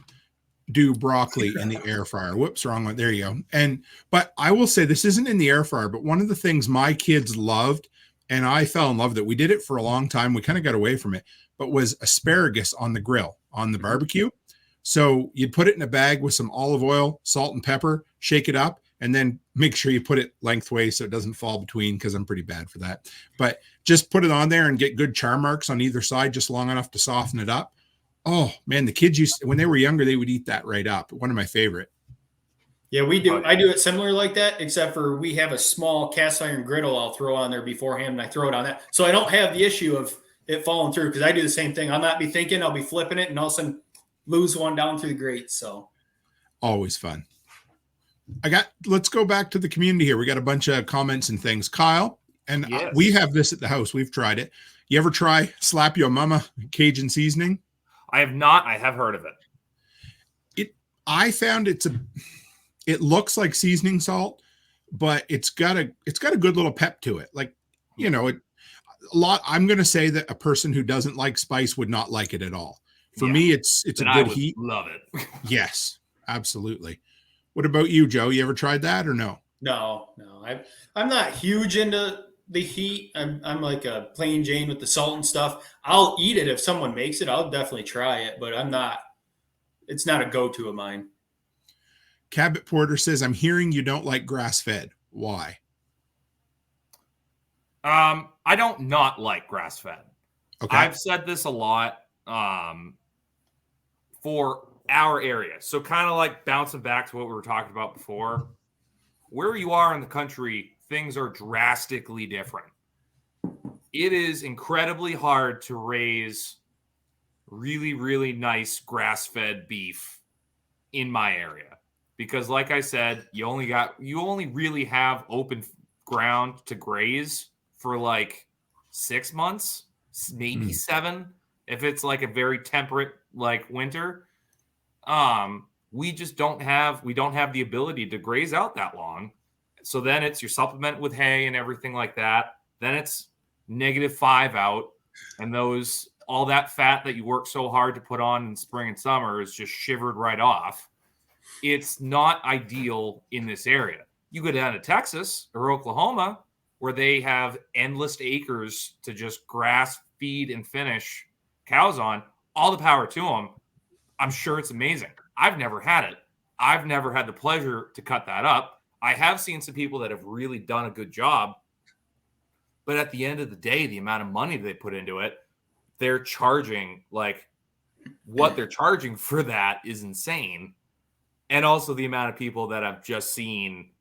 do broccoli in the air fryer. Whoops, wrong one. There you go. But I will say this isn't in the air fryer, but one of the things my kids loved, and I fell in love with it. We did it for a long time. We kind of got away from it, but was asparagus on the grill, on the barbecue. So you'd put it in a bag with some olive oil, salt and pepper, shake it up, and then make sure you put it lengthways so it doesn't fall between, because I'm pretty bad for that. But just put it on there and get good char marks on either side, just long enough to soften it up. Oh, man, the kids when they were younger, they would eat that right up. One of my favorite. Yeah, we do. I do it similar like that, except for we have a small cast iron griddle I'll throw on there beforehand, and I throw it on that. So I don't have the issue of it falling through, because I do the same thing. I'll not be thinking, I'll be flipping it, and all of a sudden lose one down through the grate. So always fun. Let's go back to the community here. We got a bunch of comments and things. Kyle, and yes. We have this at the house. We've tried it. You ever try Slap Yo Mama Cajun seasoning? I have not. I have heard of it. I found it looks like seasoning salt, but it's got a good little pep to it. Like, I'm going to say that a person who doesn't like spice would not like it at all. For me, it's a good heat. Love it. Yes, absolutely. What about you, Joe? You ever tried that or no? No. I'm not huge into the heat. I'm like a plain Jane with the salt and stuff. I'll eat it if someone makes it. I'll definitely try it, but it's not a go-to of mine. Cabot Porter says, I'm hearing you don't like grass-fed. Why? I don't not like grass-fed. Okay. I've said this a lot for our area. So kind of like bouncing back to what we were talking about before, where you are in the country, things are drastically different. It is incredibly hard to raise really, really nice grass-fed beef in my area because, like I said, you only really have open ground to graze for like 6 months, maybe 7, if it's like a very temperate like winter. We don't have the ability to graze out that long. So then it's your supplement with hay and everything like that. Then it's -5 out. And those all that fat that you work so hard to put on in spring and summer is just shivered right off. It's not ideal in this area. You go down to Texas or Oklahoma, where they have endless acres to just grass feed and finish cows on, all the power to them. I'm sure it's amazing. I've never had it. I've never had the pleasure to cut that up. I have seen some people that have really done a good job, but at the end of the day, the amount of money they put into it, they're charging, like, what they're charging for that is insane. And also the amount of people that I've just seen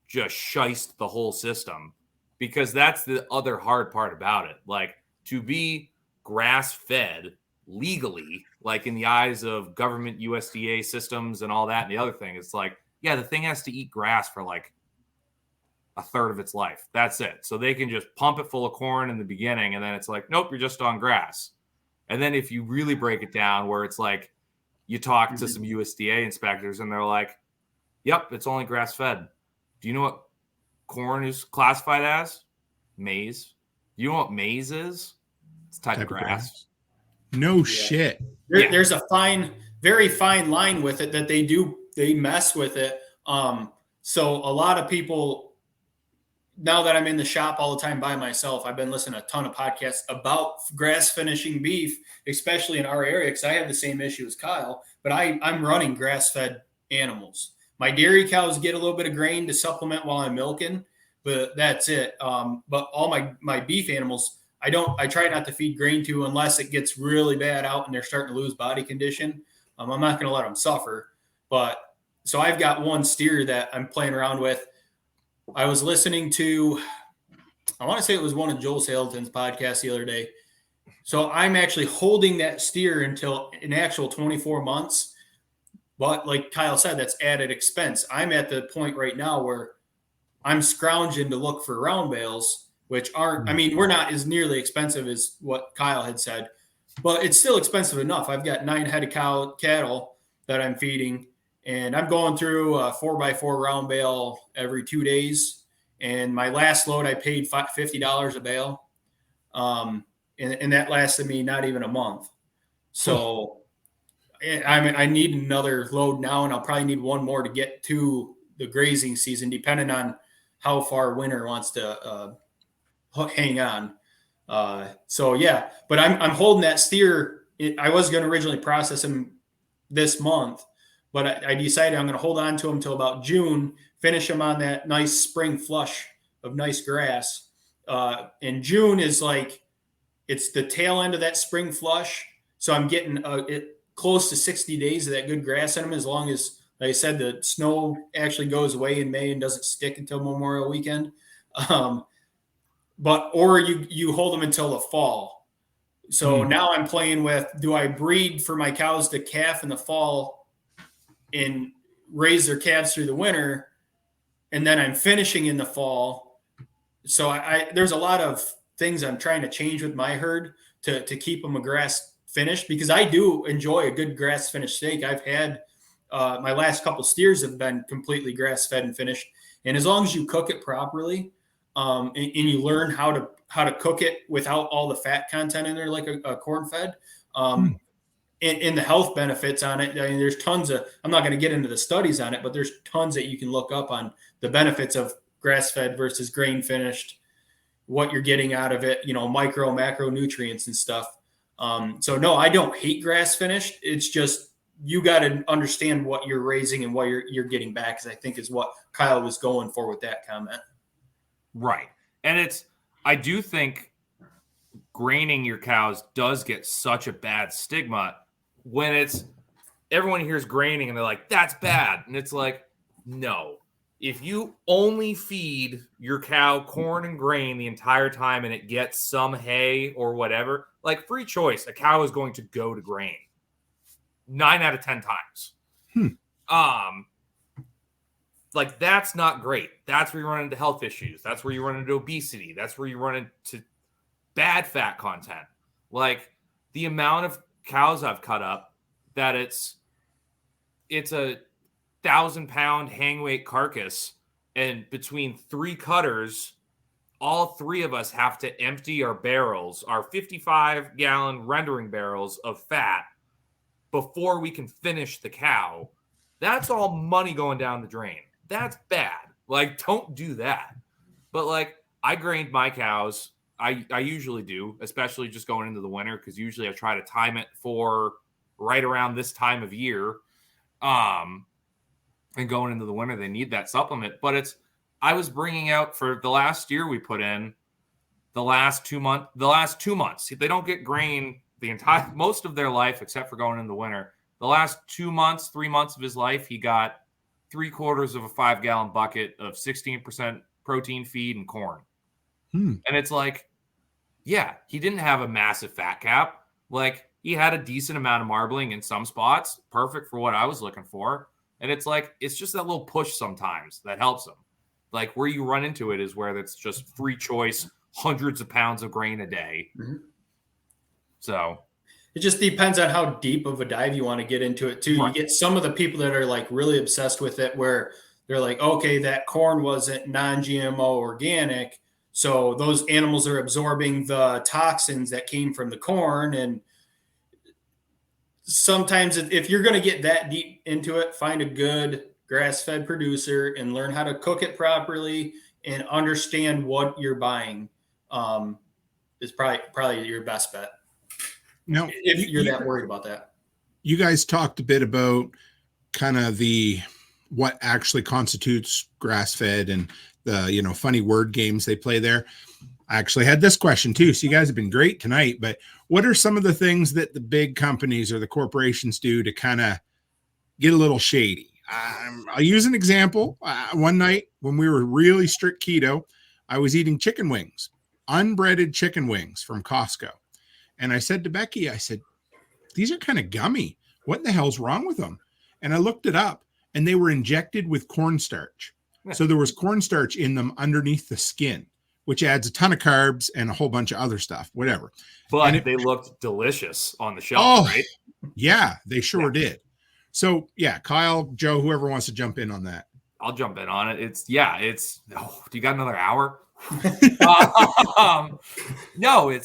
just shiced the whole system, because that's the other hard part about it. Like, to be grass-fed legally, like in the eyes of government USDA systems and all that and the other thing, it's like, yeah, the thing has to eat grass for like a third of its life. That's it. So they can just pump it full of corn in the beginning, and then it's like, nope, you're just on grass. And then if you really break it down, where it's like you talk to some USDA inspectors and they're like, yep, it's only grass-fed. Do you know what corn is classified as? Maize. Do you know what maize is? It's type of grass. No shit. There's a very fine line with it that they mess with it. So a lot of people, now that I'm in the shop all the time by myself, I've been listening to a ton of podcasts about grass finishing beef, especially in our area, because I have the same issue as Kyle, but I'm running grass-fed animals. My dairy cows get a little bit of grain to supplement while I'm milking, but that's it. But all my beef animals, I try not to feed grain to unless it gets really bad out and they're starting to lose body condition. I'm not going to let them suffer. But so I've got one steer that I'm playing around with. I was listening to, I want to say it was one of Joel Salatin's podcasts the other day. So I'm actually holding that steer until an actual 24 months. But like Kyle said, that's added expense. I'm at the point right now where I'm scrounging to look for round bales, which aren't, I mean, we're not as nearly expensive as what Kyle had said, but it's still expensive enough. I've got 9 head of cattle that I'm feeding, and I'm going through a 4x4 round bale every 2 days. And my last load, I paid $50 a bale. And that lasted me not even a month. So I need another load now, and I'll probably need one more to get to the grazing season, depending on how far winter wants to hang on. So yeah, but I'm holding that steer. I was going to originally process him this month, but I decided I'm going to hold on to him until about June, finish him on that nice spring flush of nice grass. And June is like, it's the tail end of that spring flush. So I'm getting close to 60 days of that good grass in them, as long as, like I said, the snow actually goes away in May and doesn't stick until Memorial Weekend. Or you hold them until the fall. So now I'm playing with, do I breed for my cows to calf in the fall and raise their calves through the winter, and then I'm finishing in the fall? So there's a lot of things I'm trying to change with my herd to keep them a grass finished, because I do enjoy a good grass finished steak. I've had my last couple steers have been completely grass fed and finished. And as long as you cook it properly, and you learn how to cook it without all the fat content in there, like a corn fed, and the health benefits on it. I mean, there's tons of, I'm not going to get into the studies on it, but there's tons that you can look up on the benefits of grass fed versus grain finished, what you're getting out of it, micro, macro nutrients and stuff. So no, I don't hate grass finished. It's just, you got to understand what you're raising and what you're getting back, because I think is what Kyle was going for with that comment. Right. And I do think graining your cows does get such a bad stigma when everyone hears graining and they're like, that's bad. And it's like, no, if you only feed your cow corn and grain the entire time and it gets some hay or whatever, like free choice, a cow is going to go to grain 9 out of 10 times. Like, that's not great. That's where you run into health issues. That's where you run into obesity. That's where you run into bad fat content. Like, the amount of cows I've cut up that it's a 1,000-pound hang weight carcass, and between 3 cutters all three of us have to empty our barrels, our 55-gallon rendering barrels of fat before we can finish the cow. That's all money going down the drain. That's bad. Like, don't do that. But like, I grained my cows. I usually do, especially just going into the winter, because usually I try to time it for right around this time of year. And going into the winter, they need that supplement. But I was bringing out for the last year we put in the last 2 months. They don't get grain most of their life, except for going in the winter. The last 2 months, 3 months of his life, he got 3/4 of a 5-gallon bucket of 16% protein feed and corn. And it's like, yeah, he didn't have a massive fat cap. Like, he had a decent amount of marbling in some spots, perfect for what I was looking for. And it's like, it's just that little push sometimes that helps him. Like, where you run into it is where it's just free choice, hundreds of pounds of grain a day. Mm-hmm. So it just depends on how deep of a dive you want to get into it too. Right. You get some of the people that are like really obsessed with it, where they're like, okay, that corn wasn't non-GMO organic, so those animals are absorbing the toxins that came from the corn. And sometimes if you're going to get that deep into it, find a good grass-fed producer and learn how to cook it properly and understand what you're buying. Is probably your best bet. Now, if you're that worried about that. You guys talked a bit about kind of what actually constitutes grass-fed and the, funny word games they play there. I actually had this question too. So you guys have been great tonight, but what are some of the things that the big companies or the corporations do to kind of get a little shady? I'll use an example. One night when we were really strict keto, I was eating chicken wings, unbreaded chicken wings from Costco. And I said to Becky, I said, these are kind of gummy. What the hell's wrong with them? And I looked it up, and they were injected with cornstarch. So there was cornstarch in them underneath the skin, which adds a ton of carbs and a whole bunch of other stuff, whatever. But they looked delicious on the shelf, right? Yeah, they sure did. So yeah, Kyle, Joe, whoever wants to jump in on that. I'll jump in on it. Do you got another hour? No,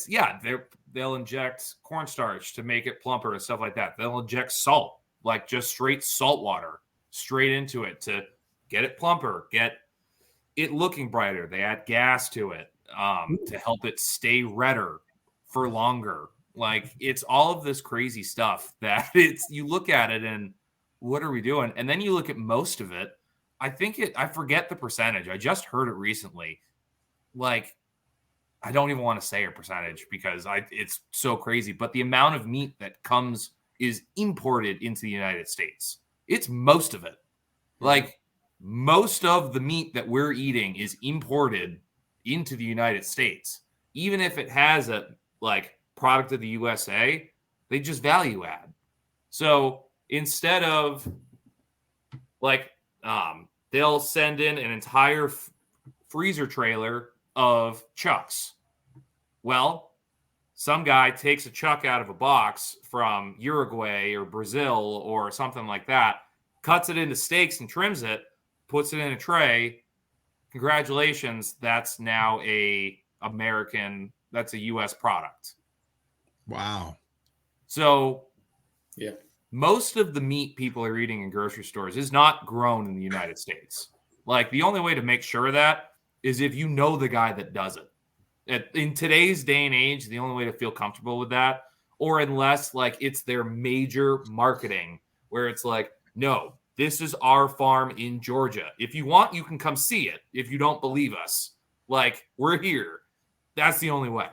they'll inject cornstarch to make it plumper and stuff like that. They'll inject salt, like just straight salt water straight into it to get it plumper, get it looking brighter. They add gas to it to help it stay redder for longer. Like, it's all of this crazy stuff that you look at it and what are we doing? And then you look at most of it. I forget the percentage. I just heard it recently. Like, I don't even want to say a percentage because it's so crazy, but the amount of meat that is imported into the United States. It's most of it. Like, most of the meat that we're eating is imported into the United States. Even if it has a product of the USA, they just value add. So instead of they'll send in an entire freezer trailer of chucks. Well, some guy takes a chuck out of a box from Uruguay or Brazil or something like that, cuts it into steaks and trims it, puts it in a tray. Congratulations, that's now that's a U.S. product. Wow. So, yeah, most of the meat people are eating in grocery stores is not grown in the United States. Like, the only way to make sure of that is if you know the guy that does it. In today's day and age, the only way to feel comfortable with that, or unless it's their major marketing where it's like, no, this is our farm in Georgia. If you want, you can come see it. If you don't believe us, we're here. That's the only way.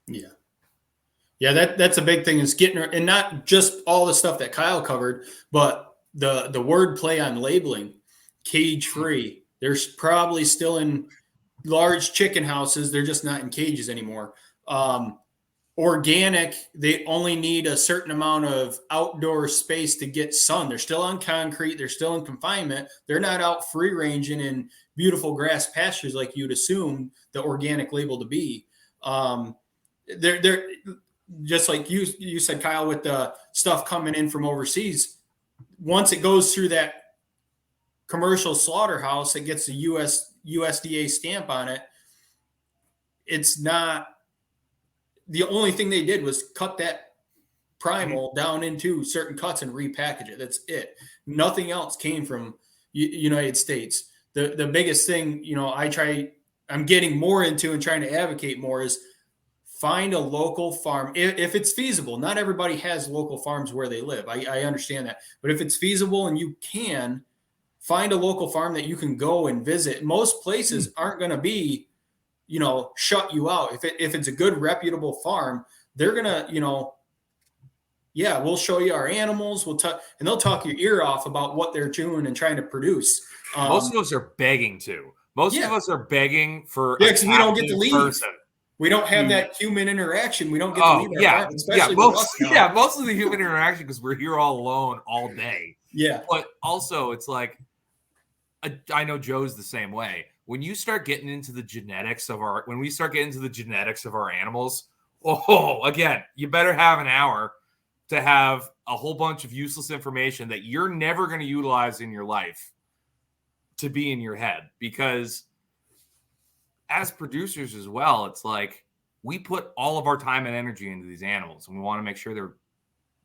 Yeah. Yeah, that's a big thing, is getting, and not just all the stuff that Kyle covered, but the word play on labeling, cage free. There's probably still in large chicken houses. They're just not in cages anymore. Organic, they only need a certain amount of outdoor space to get sun. They're still on concrete. They're still in confinement. They're not out free ranging in beautiful grass pastures like you'd assume the organic label to be. They're just like you said, Kyle, with the stuff coming in from overseas. Once it goes through that commercial slaughterhouse, it gets a USDA stamp on it. it's not, the only thing they did was cut that primal down into certain cuts and repackage it. That's it. Nothing else came from United States. The biggest thing, I'm getting more into and trying to advocate more is find a local farm. If it's feasible, not everybody has local farms where they live. I understand that. But if it's feasible and you can, find a local farm that you can go and visit. Most places aren't going to be, shut you out. If it's a good, reputable farm, they're going to, we'll show you our animals. And they'll talk your ear off about what they're doing and trying to produce. Most of us are begging to. Most of us are begging for because we don't get to leave. Person. We don't have that human interaction. We don't get to leave. Most of the human interaction because we're here all alone all day. Yeah. But also, it's like, I know Joe's the same way. When you start getting into the genetics of our animals, again, you better have an hour to have a whole bunch of useless information that you're never going to utilize in your life to be in your head. Because as producers as well, it's like we put all of our time and energy into these animals, and we want to make sure they're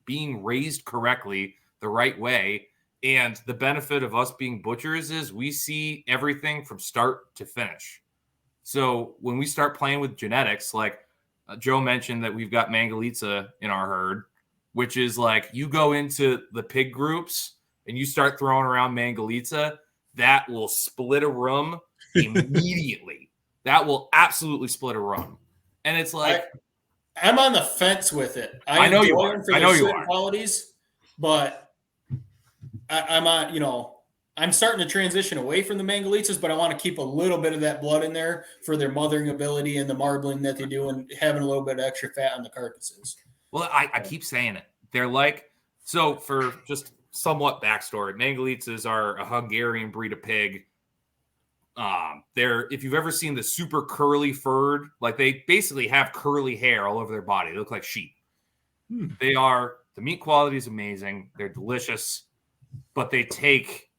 being raised correctly the right way. And the benefit of us being butchers is we see everything from start to finish. So when we start playing with genetics, like Joe mentioned that we've got Mangalitsa in our herd, which is like you go into the pig groups and you start throwing around Mangalitsa, that will split a room immediately. That will absolutely split a room. And it's like I'm on the fence with it. I know you are. I know you are. Qualities, but I'm on, I'm starting to transition away from the Mangalitsas, but I want to keep a little bit of that blood in there for their mothering ability and the marbling that they do and having a little bit of extra fat on the carcasses. Well, I keep saying it. They're like, so for just somewhat backstory, Mangalitsas are a Hungarian breed of pig. If you've ever seen the super curly furred, like they basically have curly hair all over their body. They look like sheep. The meat quality is amazing. They're delicious, but they take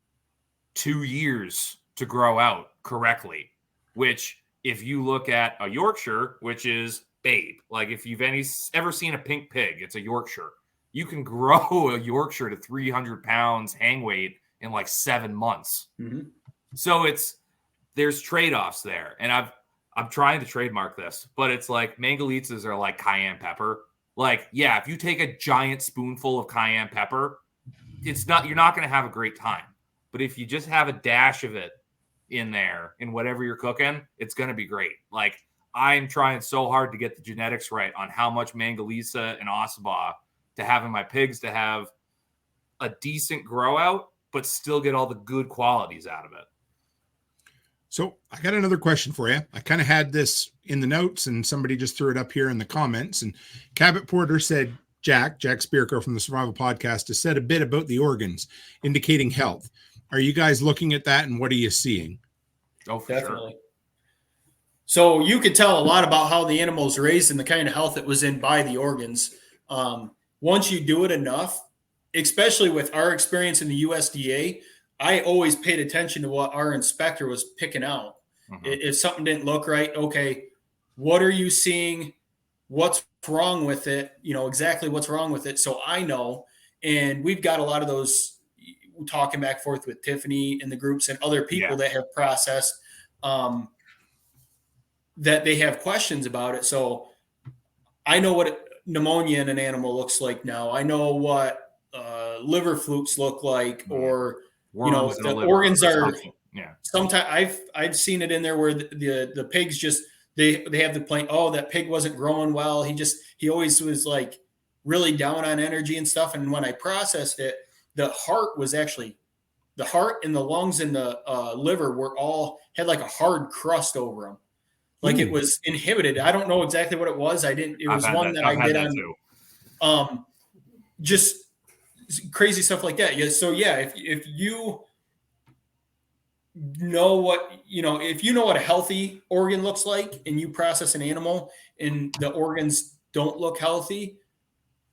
2 years to grow out correctly, which if you look at a Yorkshire, which is babe, like if you've ever seen a pink pig, it's a Yorkshire. You can grow a Yorkshire to 300 pounds hang weight in like 7 months. Mm-hmm. So there's trade-offs there. And I'm trying to trademark this, but it's like Mangalitsas are like cayenne pepper. Like, yeah, if you take a giant spoonful of cayenne pepper, you're not going to have a great time. But if you just have a dash of it in there in whatever you're cooking, it's going to be great. Like, I'm trying so hard to get the genetics right on how much Mangalitsa and Ossabaw to have in my pigs to have a decent grow out, but still get all the good qualities out of it. So I got another question for you. I kind of had this in the notes and somebody just threw it up here in the comments. And Cabot Porter said, Jack Spirko from the Survival Podcast has said a bit about the organs indicating health. Are you guys looking at that and what are you seeing? Oh, for definitely. Sure. So you could tell a lot about how the animal's raised and the kind of health it was in by the organs. Once you do it enough, especially with our experience in the USDA, I always paid attention to what our inspector was picking out. Mm-hmm. If something didn't look right, okay, what are you seeing? What's wrong with it? Exactly what's wrong with it. So I know, and we've got a lot of those talking back and forth with Tiffany in the groups and other people that have processed that they have questions about it. So I know what pneumonia in an animal looks like now. I know what liver flukes look like, or worms, the organs are. Yeah. Sometimes I've seen it in there where the pigs just they have the complaint. Oh, that pig wasn't growing well. He always was like really down on energy and stuff. And when I processed it, the heart and the lungs and the liver had like a hard crust over them. Like it was inhibited. I don't know exactly what it was. It was one that I did on, just crazy stuff like that. Yeah. So yeah, if you know what a healthy organ looks like and you process an animal and the organs don't look healthy,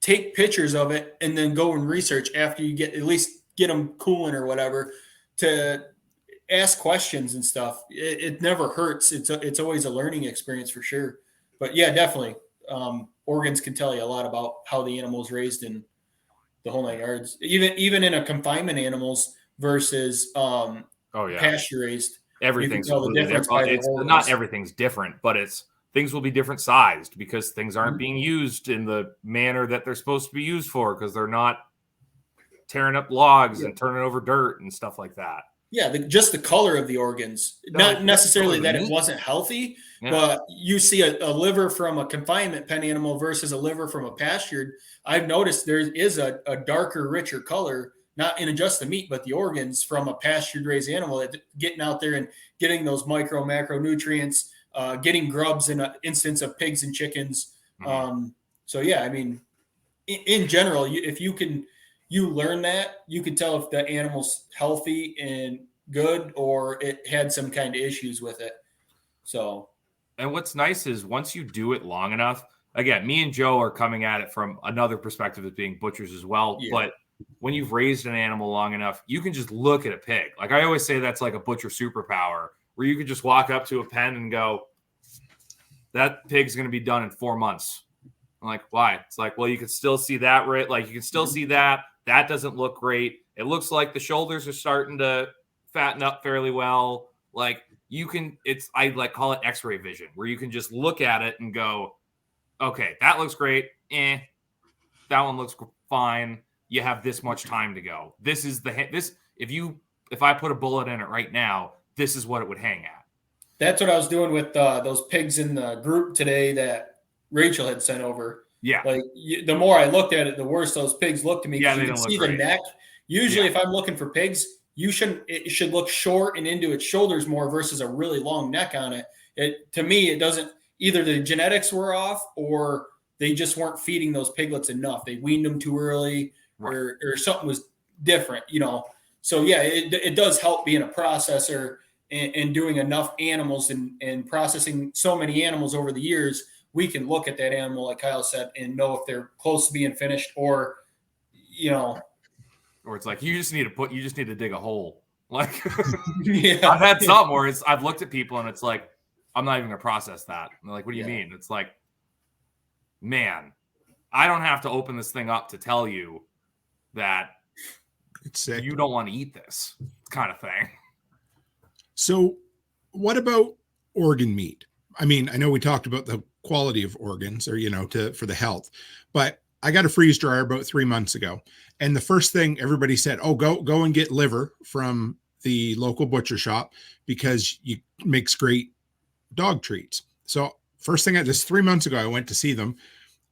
take pictures of it and then go and research after you get them cooling or whatever ask questions and stuff. It never hurts. It's always a learning experience for sure. But yeah, definitely. Organs can tell you a lot about how the animal's raised in the whole 9 yards. Even in a confinement animals versus pasture raised. Everything's completely different. Not everything's different, but things will be different sized because things aren't being used in the manner that they're supposed to be used for because they're not tearing up logs and turning over dirt and stuff like that. Yeah, just the color of the organs. Not necessarily that it wasn't healthy, but you see a liver from a confinement pen animal versus a liver from a pastured. I've noticed there is a darker, richer color, not in just the meat, but the organs from a pastured raised animal that getting out there and getting those micro, macronutrients, getting grubs in an instance of pigs and chickens. So yeah, I mean, in general, if you learn that, you can tell if the animal's healthy and good or it had some kind of issues with it. So, and what's nice is once you do it long enough, again, me and Joe are coming at it from another perspective as being butchers as well. Yeah. But when you've raised an animal long enough, you can just look at a pig. Like I always say, that's like a butcher superpower where you can just walk up to a pen and go, that pig's going to be done in 4 months. I'm like, why? It's like, well, you can still see that, right? Like you can still see that. That doesn't look great. It looks like the shoulders are starting to fatten up fairly well. Like you can, I like call it X-ray vision, where you can just look at it and go, okay, that looks great. That one looks fine. You have this much time to go. This is if I put a bullet in it right now, this is what it would hang at. That's what I was doing with those pigs in the group today that Rachel had sent over. Yeah. Like the more I looked at it, the worse those pigs looked to me. Yeah, you can see the neck. Usually if I'm looking for pigs, it should look short and into its shoulders more versus a really long neck on it. To me, it doesn't, either the genetics were off or they just weren't feeding those piglets enough. They weaned them too early or something was different, So yeah, it does help being a processor and doing enough animals and processing so many animals over the years. We can look at that animal, like Kyle said, and know if they're close to being finished or, or it's like, you just need to dig a hole. Like yeah. I've had some where I've looked at people and it's like, I'm not even gonna process that. And they're like, what do you mean? It's like, man, I don't have to open this thing up to tell you that it's sick. You don't want to eat this kind of thing. So what about organ meat? I mean, I know we talked about the quality of organs or, for the health, but I got a freeze dryer about 3 months ago. And the first thing everybody said, oh, go and get liver from the local butcher shop because it makes great dog treats. So first thing, just 3 months ago, I went to see them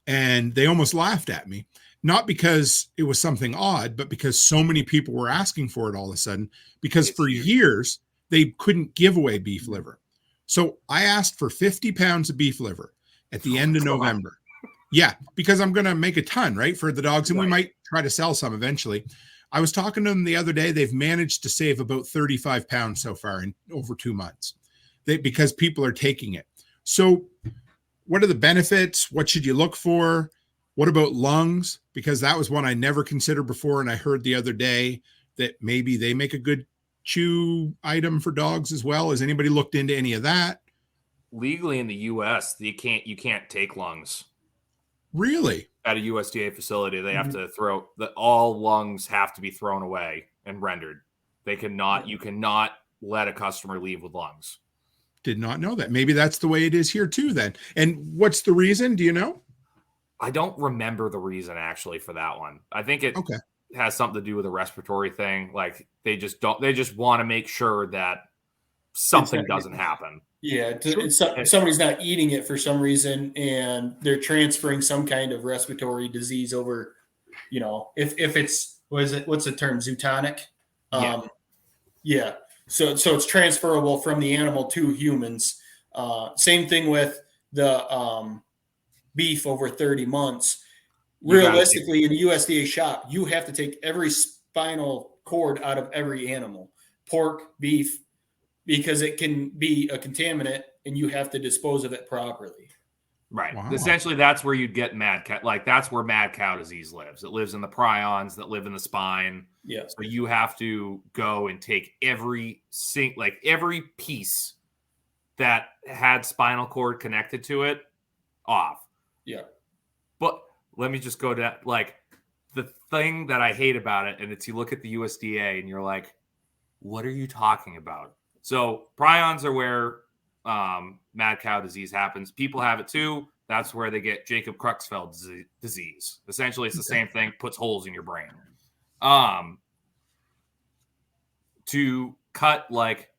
and they almost laughed at me. Not because it was something odd, but because so many people were asking for it all of a sudden, because for years they couldn't give away beef liver. So I asked for 50 pounds of beef liver at the end of November. Yeah, because I'm going to make a ton, right, for the dogs, and we might try to sell some eventually. I was talking to them the other day. They've managed to save about 35 pounds so far in over 2 months because people are taking it. So what are the benefits? What should you look for? What about lungs? Because that was one I never considered before, and I heard the other day that maybe they make a good chew item for dogs as well. Has anybody looked into any of that? Legally in the U.S., you can't take lungs. Really? At a USDA facility, they have to all lungs have to be thrown away and rendered. You cannot let a customer leave with lungs. Did not know that. Maybe that's the way it is here too then. And what's the reason? Do you know? I don't remember the reason actually for that one. I think it has something to do with a respiratory thing. Like they just want to make sure that something doesn't happen. Yeah, somebody's not eating it for some reason, and they're transferring some kind of respiratory disease over. If it's what's the term, zootonic? Yeah. So it's transferable from the animal to humans. Same thing with the beef over 30 months. Realistically, in a USDA shop, you have to take every spinal cord out of every animal, pork, beef, because it can be a contaminant and you have to dispose of it properly. Right. Wow. Essentially, that's where you'd get mad cow. Like, that's where mad cow disease lives. It lives in the prions that live in the spine. Yeah. So you have to go and take every piece that had spinal cord connected to it off. Yeah. But let me just go to, like, the thing that I hate about it, and it's you look at the USDA and you're like, what are you talking about? So prions are where mad cow disease happens. People have it too. That's where they get Jacob Creutzfeldt disease. Essentially, it's the same thing, puts holes in your brain. To cut, like,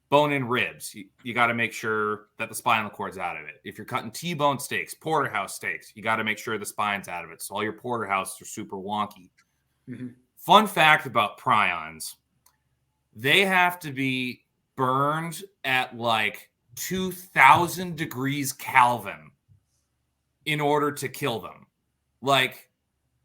bone and ribs, you got to make sure that the spinal cord's out of it. If you're cutting T-bone steaks, porterhouse steaks, you got to make sure the spine's out of it. So all your porterhouses are super wonky. Mm-hmm. Fun fact about prions, they have to be burned at like 2,000 degrees Kelvin in order to kill them. Like,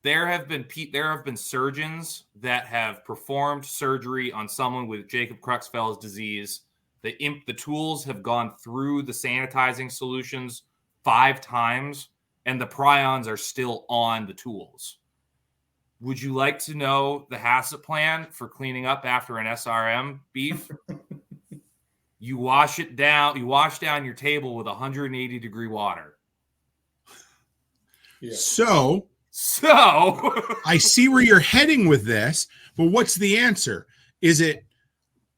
there have been surgeons that have performed surgery on someone with Jacob Creutzfeldt's disease. The tools have gone through the sanitizing solutions 5 times, and the prions are still on the tools. Would you like to know the HACCP plan for cleaning up after an SRM beef? You wash down your table with 180 degree water. Yeah. So So I see where you're heading with this, but what's the answer? Is it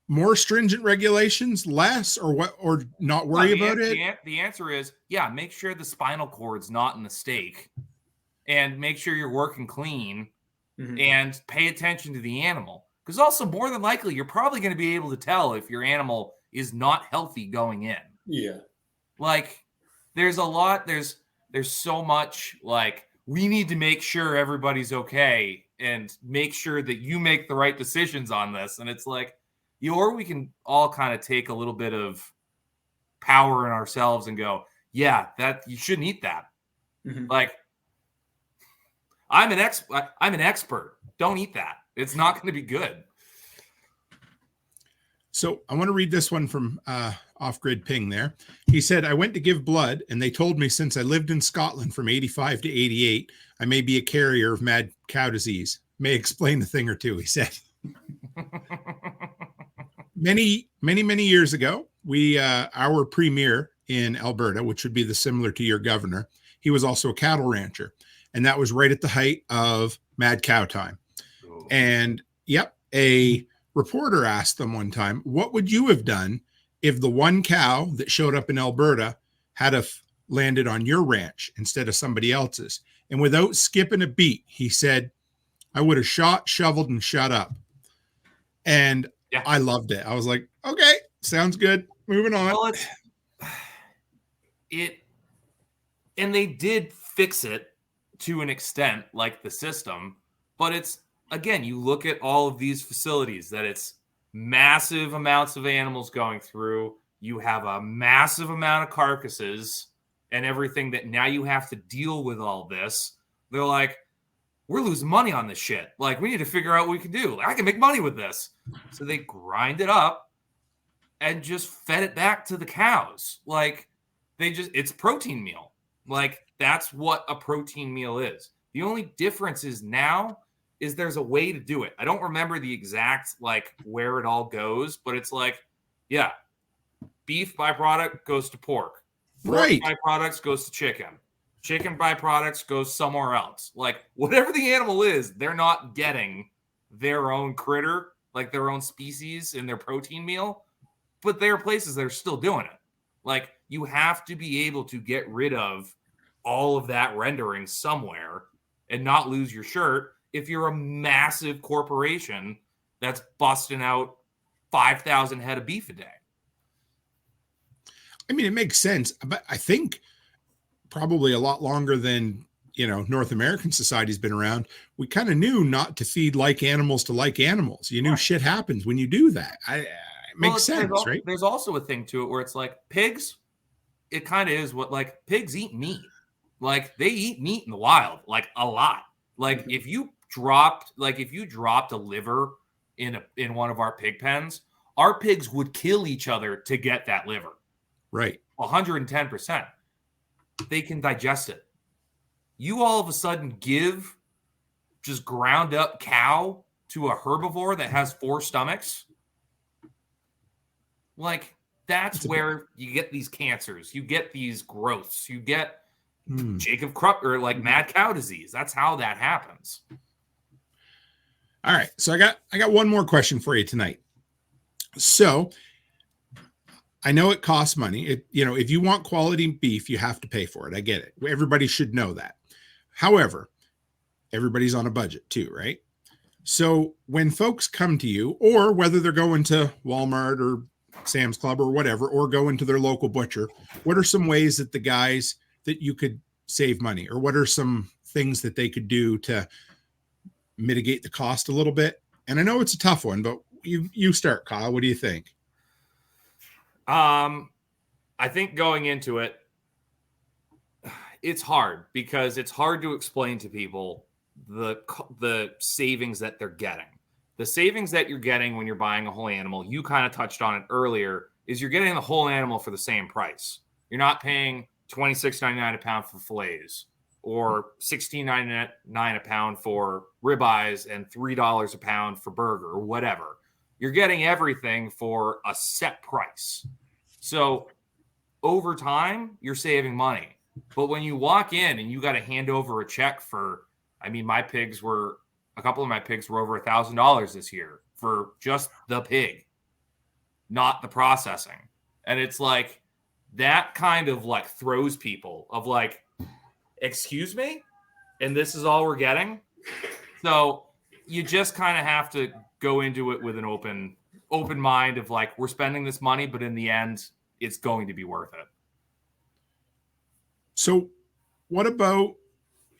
more stringent regulations, less, or what, or not worry about it? The answer is, yeah, make sure the spinal cord's not in the steak, and make sure you're working clean, and pay attention to the animal. Because also, more than likely, you're probably going to be able to tell if your animal is not healthy going in. Yeah. Like, there's so much, like, we need to make sure everybody's okay and make sure that you make the right decisions on this. And it's like, or we can all kind of take a little bit of power in ourselves and go, yeah, that you shouldn't eat that. Mm-hmm. Like, I'm an expert. Don't eat that. It's not going to be good. So I want to read this one from Off-Grid Ping there. He said, I went to give blood, and they told me since I lived in Scotland from 85 to 88, I may be a carrier of mad cow disease. May explain a thing or two, he said. Many years ago, our premier in Alberta, which would be the similar to your governor, he was also a cattle rancher. And that was right at the height of mad cow time. Oh. And yep, a reporter asked them one time, what would you have done if the one cow that showed up in Alberta had landed on your ranch instead of somebody else's? And without skipping a beat, he said, I would have shot, shoveled, and shut up. And yeah, I loved it. I was like, okay, sounds good. Moving on. Well, and they did fix it to an extent, like the system, but it's, again, you look at all of these facilities that it's massive amounts of animals going through. You have a massive amount of carcasses and everything that now you have to deal with all this. They're like, we're losing money on this shit. Like, we need to figure out what we can do. Like, I can make money with this. So they grind it up and just fed it back to the cows. Like, it's protein meal. Like, that's what a protein meal is. The only difference is now is there's a way to do it. I don't remember the exact, like, where it all goes, but it's like, yeah, beef byproduct goes to pork. Right. Pork byproducts goes to chicken. Chicken byproducts goes somewhere else. Like, whatever the animal is, they're not getting their own critter, like their own species in their protein meal, but there are places that are still doing it. Like, you have to be able to get rid of all of that rendering somewhere and not lose your shirt if you're a massive corporation that's busting out 5,000 head of beef a day. I mean, it makes sense, but I think probably a lot longer than, North American society's been around. We kind of knew not to feed like animals to like animals. You knew shit happens when you do that. It makes sense, right? There's also a thing to it where it's like pigs, it kind of is what, like, pigs eat meat. Like, they eat meat in the wild, like, a lot. Like, if you dropped a liver in one of our pig pens, our pigs would kill each other to get that liver. Right. 110%. they can digest it. You all of a sudden give just ground up cow to a herbivore that has 4 stomachs. Like, that's where you get these cancers. You get these growths. You get Jacob Krupp or like mad cow disease. That's how that happens. All right. So I got one more question for you tonight. So I know it costs money. If you want quality beef, you have to pay for it. I get it. Everybody should know that. However, everybody's on a budget too, right? So when folks come to you, or whether they're going to Walmart or Sam's Club or whatever, or going to their local butcher, what are some ways that the guys that you could save money, or what are some things that they could do to mitigate the cost a little bit? And I know it's a tough one, but you start, Kyle. What do you think? I think going into it, it's hard because it's hard to explain to people the savings that they're getting. The savings that you're getting when you're buying a whole animal, you kind of touched on it earlier, is you're getting the whole animal for the same price. You're not paying $26.99 a pound for fillets or $16.99 a pound for ribeyes and $3 a pound for burger or whatever. You're getting everything for a set price. So over time, you're saving money. But when you walk in and you got to hand over a check for, a couple of my pigs were over $1,000 this year for just the pig, not the processing. And it's like, that kind of like throws people of like, excuse me? And this is all we're getting? So you just kind of have to go into it with an open mind of like, we're spending this money, but in the end, it's going to be worth it. So what about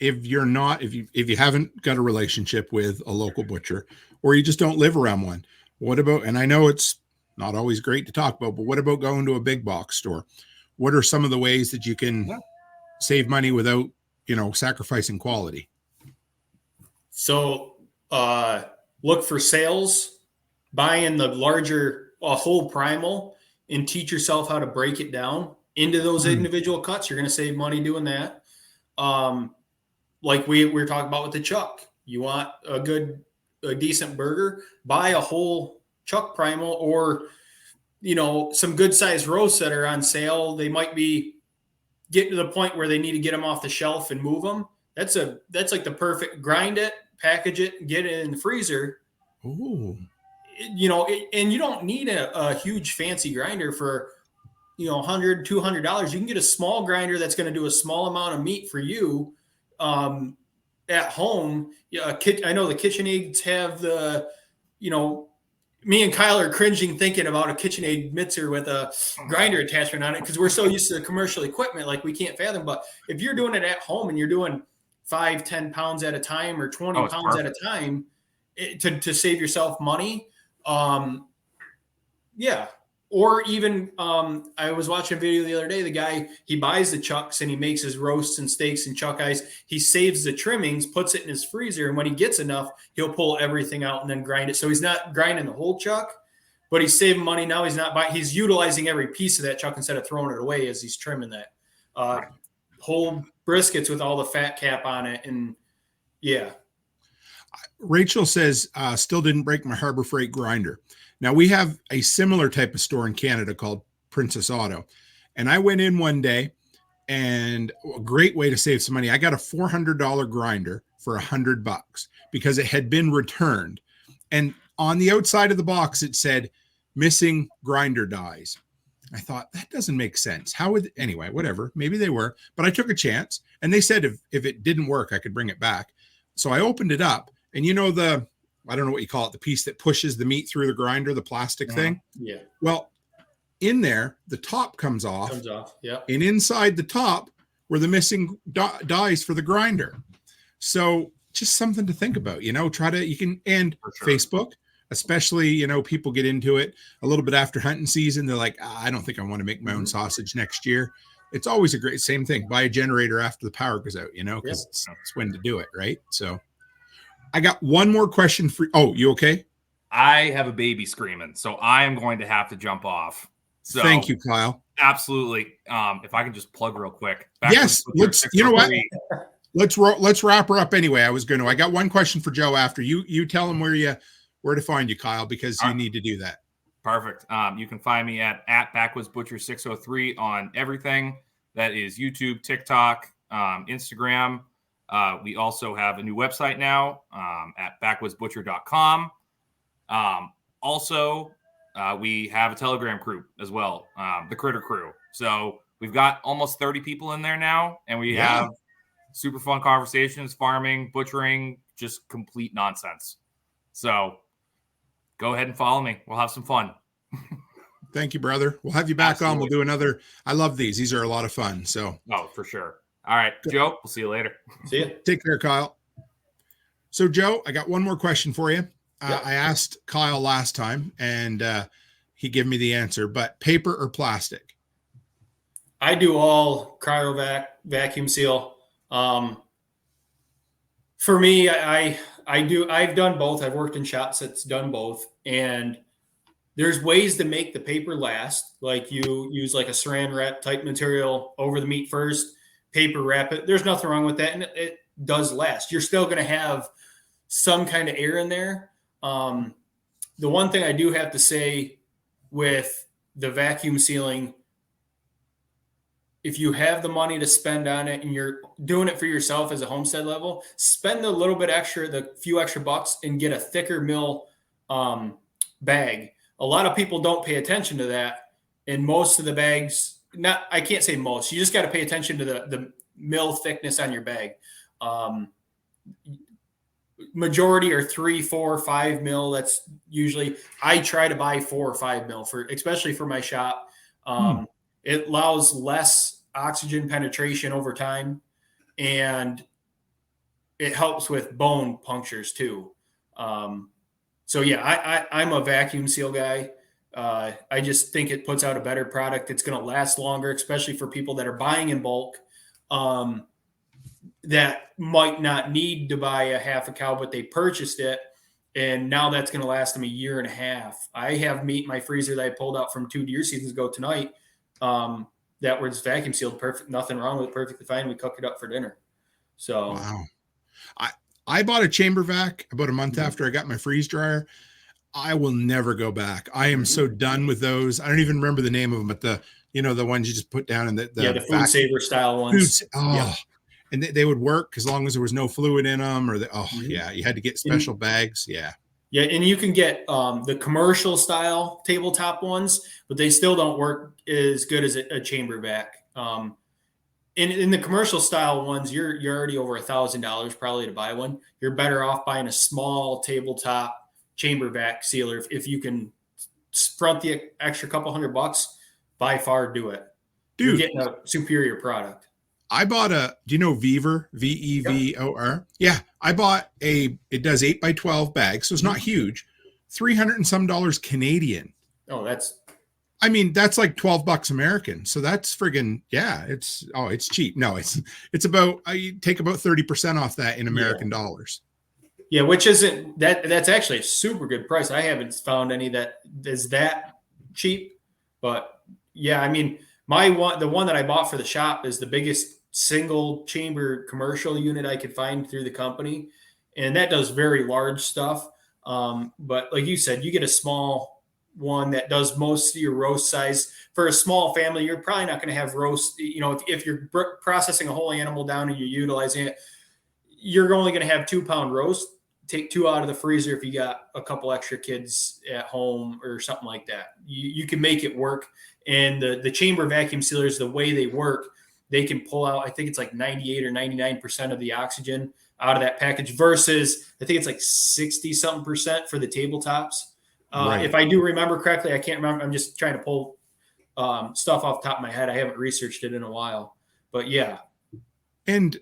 if you haven't got a relationship with a local butcher, or you just don't live around one? What about, and I know it's not always great to talk about, but what about going to a big box store? What are some of the ways that you can save money without, sacrificing quality? So look for sales, buy in the larger whole primal, and teach yourself how to break it down into those individual cuts. You're going to save money doing that. Like we were talking about with the chuck. You want a decent burger, buy a whole chuck primal, or some good sized roasts that are on sale. They might be getting to the point where they need to get them off the shelf and move them. That's like the perfect, grind it, package it, get it in the freezer. Ooh. And you don't need a huge fancy grinder for $100, $200. You can get a small grinder that's going to do a small amount of meat for you at home. I know the KitchenAids have me and Kyle are cringing thinking about a KitchenAid mixer with a grinder attachment on it because we're so used to the commercial equipment, like we can't fathom. But if you're doing it at home and you're doing 5-10 pounds at a time or 20 pounds at a time to save yourself money, Or even, I was watching a video the other day. The guy, he buys the chucks and he makes his roasts and steaks and chuck eyes. He saves the trimmings, puts it in his freezer, and when he gets enough, he'll pull everything out and then grind it. So he's not grinding the whole chuck, but he's saving money. Now he's utilizing every piece of that chuck instead of throwing it away as he's trimming that. Whole briskets with all the fat cap on it. And yeah. Rachel says, still didn't break my Harbor Freight grinder. Now, we have a similar type of store in Canada called Princess Auto. And I went in one day, and a great way to save some money. I got a $400 grinder for $100 because it had been returned. And on the outside of the box, it said, missing grinder dies. I thought, that doesn't make sense. Anyway, whatever. Maybe they were. But I took a chance. And they said if it didn't work, I could bring it back. So I opened it up. And I don't know what you call it, the piece that pushes the meat through the grinder, the plastic thing. Yeah. Well, in there, the top comes off. Yeah. And inside the top were the missing dies for the grinder. So just something to think about, and Facebook, especially, people get into it a little bit after hunting season. They're like, I don't think I want to make my own sausage next year. It's always a great, same thing. Buy a generator after the power goes out, because it's when to do it. Right. So I got one more question for you. Oh, you okay? I have a baby screaming, so I am going to have to jump off. So thank you, Kyle. Absolutely. If I can just plug real quick. Yes, let's. You know what? 603. Let's wrap her up anyway. I got one question for Joe after you tell him where to find you, Kyle, because you need to do that. Perfect. You can find me at BackwoodsButcher603 on everything. That is YouTube, TikTok, Instagram. We also have a new website now at backwoodsbutcher.com. Also, we have a Telegram group as well, the Critter Crew. So we've got almost 30 people in there now, and we have super fun conversations, farming, butchering, just complete nonsense. So go ahead and follow me. We'll have some fun. Thank you, brother. We'll have you back Absolutely. on. We'll do another. I love these. These are a lot of fun. So, for sure. All right, Joe, we'll see you later. See ya. Take care, Kyle. So, Joe, I got one more question for you. I asked Kyle last time, and he gave me the answer, but paper or plastic? I do all cryovac, vacuum seal. For me, I've done both. I've worked in shops that's done both. And there's ways to make the paper last. Like you use like a saran wrap type material over the meat first, paper wrap it. There's nothing wrong with that. And it does last. You're still going to have some kind of air in there. The one thing I do have to say with the vacuum sealing, if you have the money to spend on it and you're doing it for yourself as a homestead level, spend a little bit extra, the few extra bucks, and get a thicker mill bag. A lot of people don't pay attention to that. And most of the bags, I can't say most, you just got to pay attention to the mill thickness on your bag. Majority are 3, 4, 5 mil. That's usually, I try to buy 4 or 5 mil especially for my shop. It allows less oxygen penetration over time, and it helps with bone punctures too. So yeah, I'm a vacuum seal guy. I just think it puts out a better product. It's going to last longer, especially for people that are buying in bulk, that might not need to buy a half a cow, but they purchased it. And now that's going to last them a year and a half. I have meat in my freezer that I pulled out from 2 deer seasons ago tonight. That was vacuum sealed, perfect, nothing wrong with it, perfectly fine. We cooked it up for dinner. So wow. I bought a chamber vac about a month after I got my freeze dryer. I will never go back. I am so done with those. I don't even remember the name of them, but the ones you just put down in the food saver style ones. And they would work as long as there was no fluid in them, or you had to get special bags. Yeah. Yeah, and you can get the commercial style tabletop ones, but they still don't work as good as a chamber vac. In the commercial style ones, you're already over $1,000 probably to buy one. You're better off buying a small tabletop chamber vac sealer. If you can front the extra couple $100, by far do it. Dude, you're getting a superior product. I bought do you know Vevor, Vevor? Yep. Yeah. I bought it does 8x12 bags. So it's not huge, $300 and some Canadian. Oh, that's like $12 American. So that's friggin', it's cheap. No, it's about, I take about 30% off that in American dollars. Yeah. Which isn't that's actually a super good price. I haven't found any that is that cheap, but yeah, the one that I bought for the shop is the biggest single chamber commercial unit I could find through the company. And that does very large stuff. But like you said, you get a small one that does most of your roast size. For a small family, you're probably not going to have roast, if you're processing a whole animal down and you're utilizing it, you're only going to have 2 pound roast. Take 2 out of the freezer if you got a couple extra kids at home or something like that. You can make it work. And the chamber vacuum sealers, the way they work, they can pull out, I think it's like 98 or 99% of the oxygen out of that package versus I think it's like 60 something percent for the tabletops. Right. If I do remember correctly, I can't remember. I'm just trying to pull stuff off the top of my head. I haven't researched it in a while, but yeah. And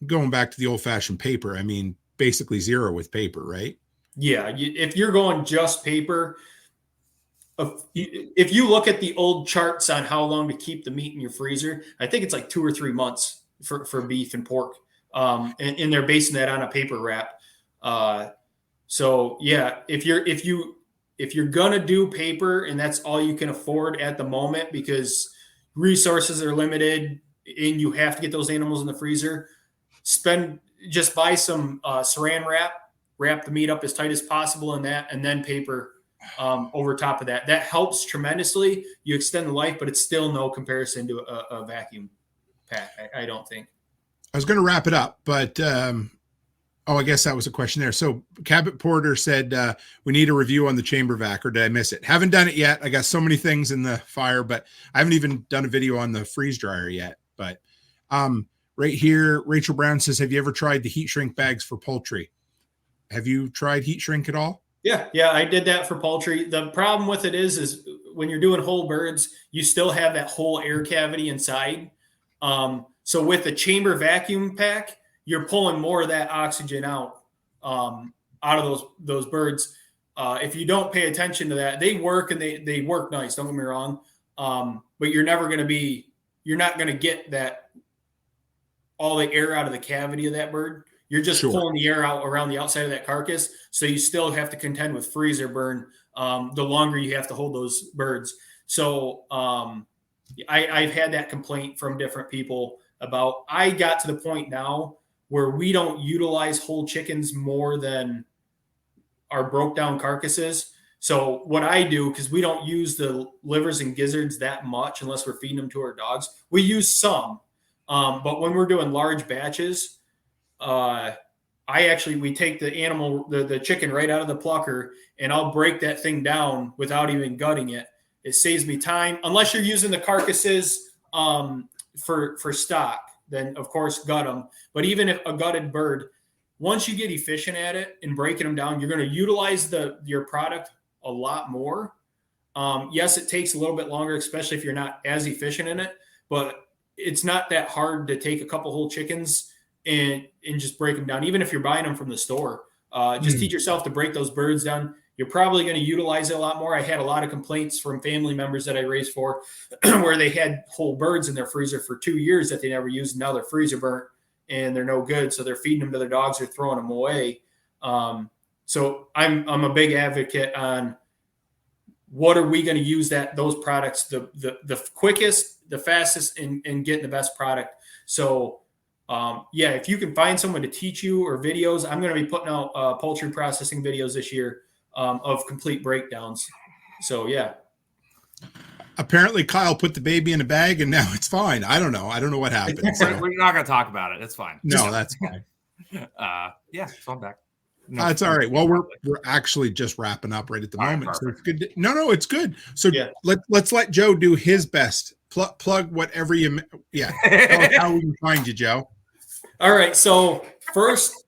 going back to the old fashioned paper, basically zero with paper, right? Yeah. If you're going just paper, if you look at the old charts on how long to keep the meat in your freezer, I think it's like 2 or 3 months for beef and pork. And they're basing that on a paper wrap. So yeah, if you're going to do paper and that's all you can afford at the moment, because resources are limited and you have to get those animals in the freezer, just buy some saran wrap the meat up as tight as possible in that, and then paper over top of that. That helps tremendously. You extend the life, but it's still no comparison to a vacuum pack, I don't think. I was going to wrap it up, but I guess that was a question there. So Cabot Porter said, we need a review on the chamber vac, or did I miss it? Haven't done it yet. I got so many things in the fire, but I haven't even done a video on the freeze dryer yet. But right here, Rachel Brown says, have you ever tried the heat shrink bags for poultry? Have you tried heat shrink at all? Yeah, I did that for poultry. The problem with it is when you're doing whole birds, you still have that whole air cavity inside. So with the chamber vacuum pack, you're pulling more of that oxygen out of those birds. If you don't pay attention to that, they work and they work nice. Don't get me wrong, but you're not going to get that all the air out of the cavity of that bird. You're just pulling the air out around the outside of that carcass. So you still have to contend with freezer burn the longer you have to hold those birds. So I've had that complaint from different people about. I got to the point now where we don't utilize whole chickens more than our broke down carcasses. So what I do, because we don't use the livers and gizzards that much unless we're feeding them to our dogs, we use some. But when we're doing large batches, we take the animal, the chicken right out of the plucker, and I'll break that thing down without even gutting it. It saves me time, unless you're using the carcasses for stock, then of course gut them. But even if a gutted bird, once you get efficient at it and breaking them down, you're going to utilize your product a lot more. Yes, it takes a little bit longer, especially if you're not as efficient in it, but it's not that hard to take a couple whole chickens and just break them down. Even if you're buying them from the store, just teach yourself to break those birds down. You're probably going to utilize it a lot more. I had a lot of complaints from family members that I raised for where they had whole birds in their freezer for 2 years that they never used. And now they're freezer burnt and they're no good. So they're feeding them to their dogs or throwing them away. So I'm a big advocate on what are we going to use those products the quickest, the fastest, and getting the best product. So if you can find someone to teach you or videos, I'm going to be putting out poultry processing videos this year of complete breakdowns. So yeah. Apparently Kyle put the baby in a bag and now it's fine. I don't know what happened. So. We're not going to talk about it. It's fine. No, that's fine. So I'm back. No, that's all right. Well, we're actually just wrapping up right at the moment. So it's good. No, it's good. So let's let Joe do his best. Plug whatever you. Yeah. Tell us how we can find you, Joe. All right. So first,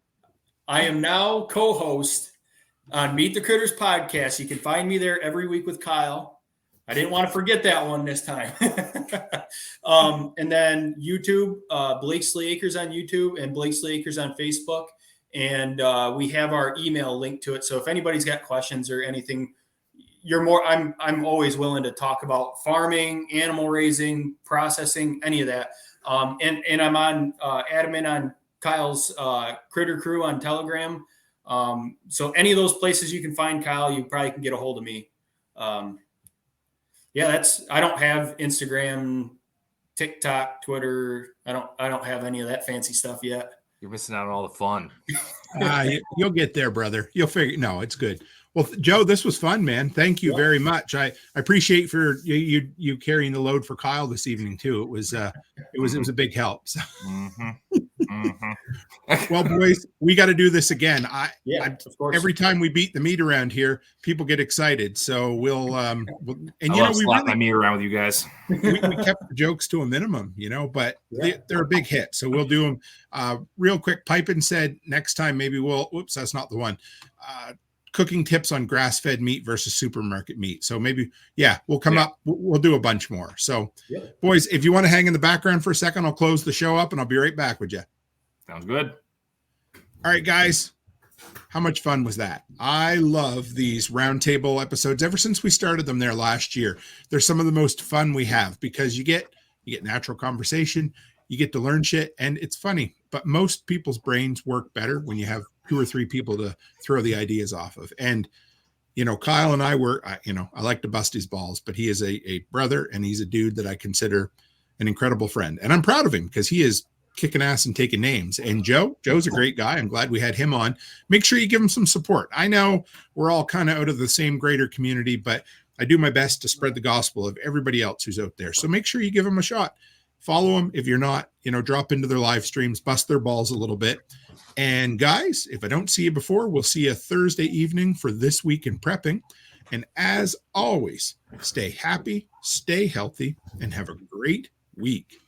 I am now co-host on Meet the Critters podcast. You can find me there every week with Kyle. I didn't want to forget that one this time. And then YouTube, Blake Slee Acres on YouTube and Blake Slee Acres on Facebook. And we have our email linked to it. So if anybody's got questions or anything, I'm always willing to talk about farming, animal raising, processing, any of that. And I'm on adamant on Kyle's Critter Crew on Telegram. So any of those places you can find Kyle, you probably can get a hold of me. I don't have Instagram, TikTok, Twitter. I don't have any of that fancy stuff yet. You're missing out on all the fun. You'll get there, brother. You'll figure. No, it's good. Well, Joe, this was fun, man. Thank you very much. I appreciate for you carrying the load for Kyle this evening too. It was a big help. So. Well, boys, we got to do this again. Of course. Every time we beat the meat around here, people get excited. So we slap my meat around with you guys. we kept the jokes to a minimum, but they're a big hit. So we'll do them real quick. Pipin said next time maybe whoops, that's not the one. Cooking tips on grass-fed meat versus supermarket meat. So maybe, we'll come up. We'll do a bunch more. So, boys, if you want to hang in the background for a second, I'll close the show up and I'll be right back with you. Sounds good. All right, guys. How much fun was that? I love these roundtable episodes. Ever since we started them there last year, they're some of the most fun we have because you get natural conversation, you get to learn shit, and it's funny. But most people's brains work better when you have 2 or 3 people to throw the ideas off of. And Kyle and I were, I like to bust his balls, but he is a brother, and he's a dude that I consider an incredible friend. And I'm proud of him because he is kicking ass and taking names. And Joe's a great guy. I'm glad we had him on. Make sure you give him some support. I know we're all kind of out of the same greater community, but I do my best to spread the gospel of everybody else who's out there. So make sure you give him a shot. Follow them. If you're not, drop into their live streams, bust their balls a little bit. And guys, if I don't see you before, we'll see you Thursday evening for This Week in Prepping. And as always, stay happy, stay healthy, and have a great week.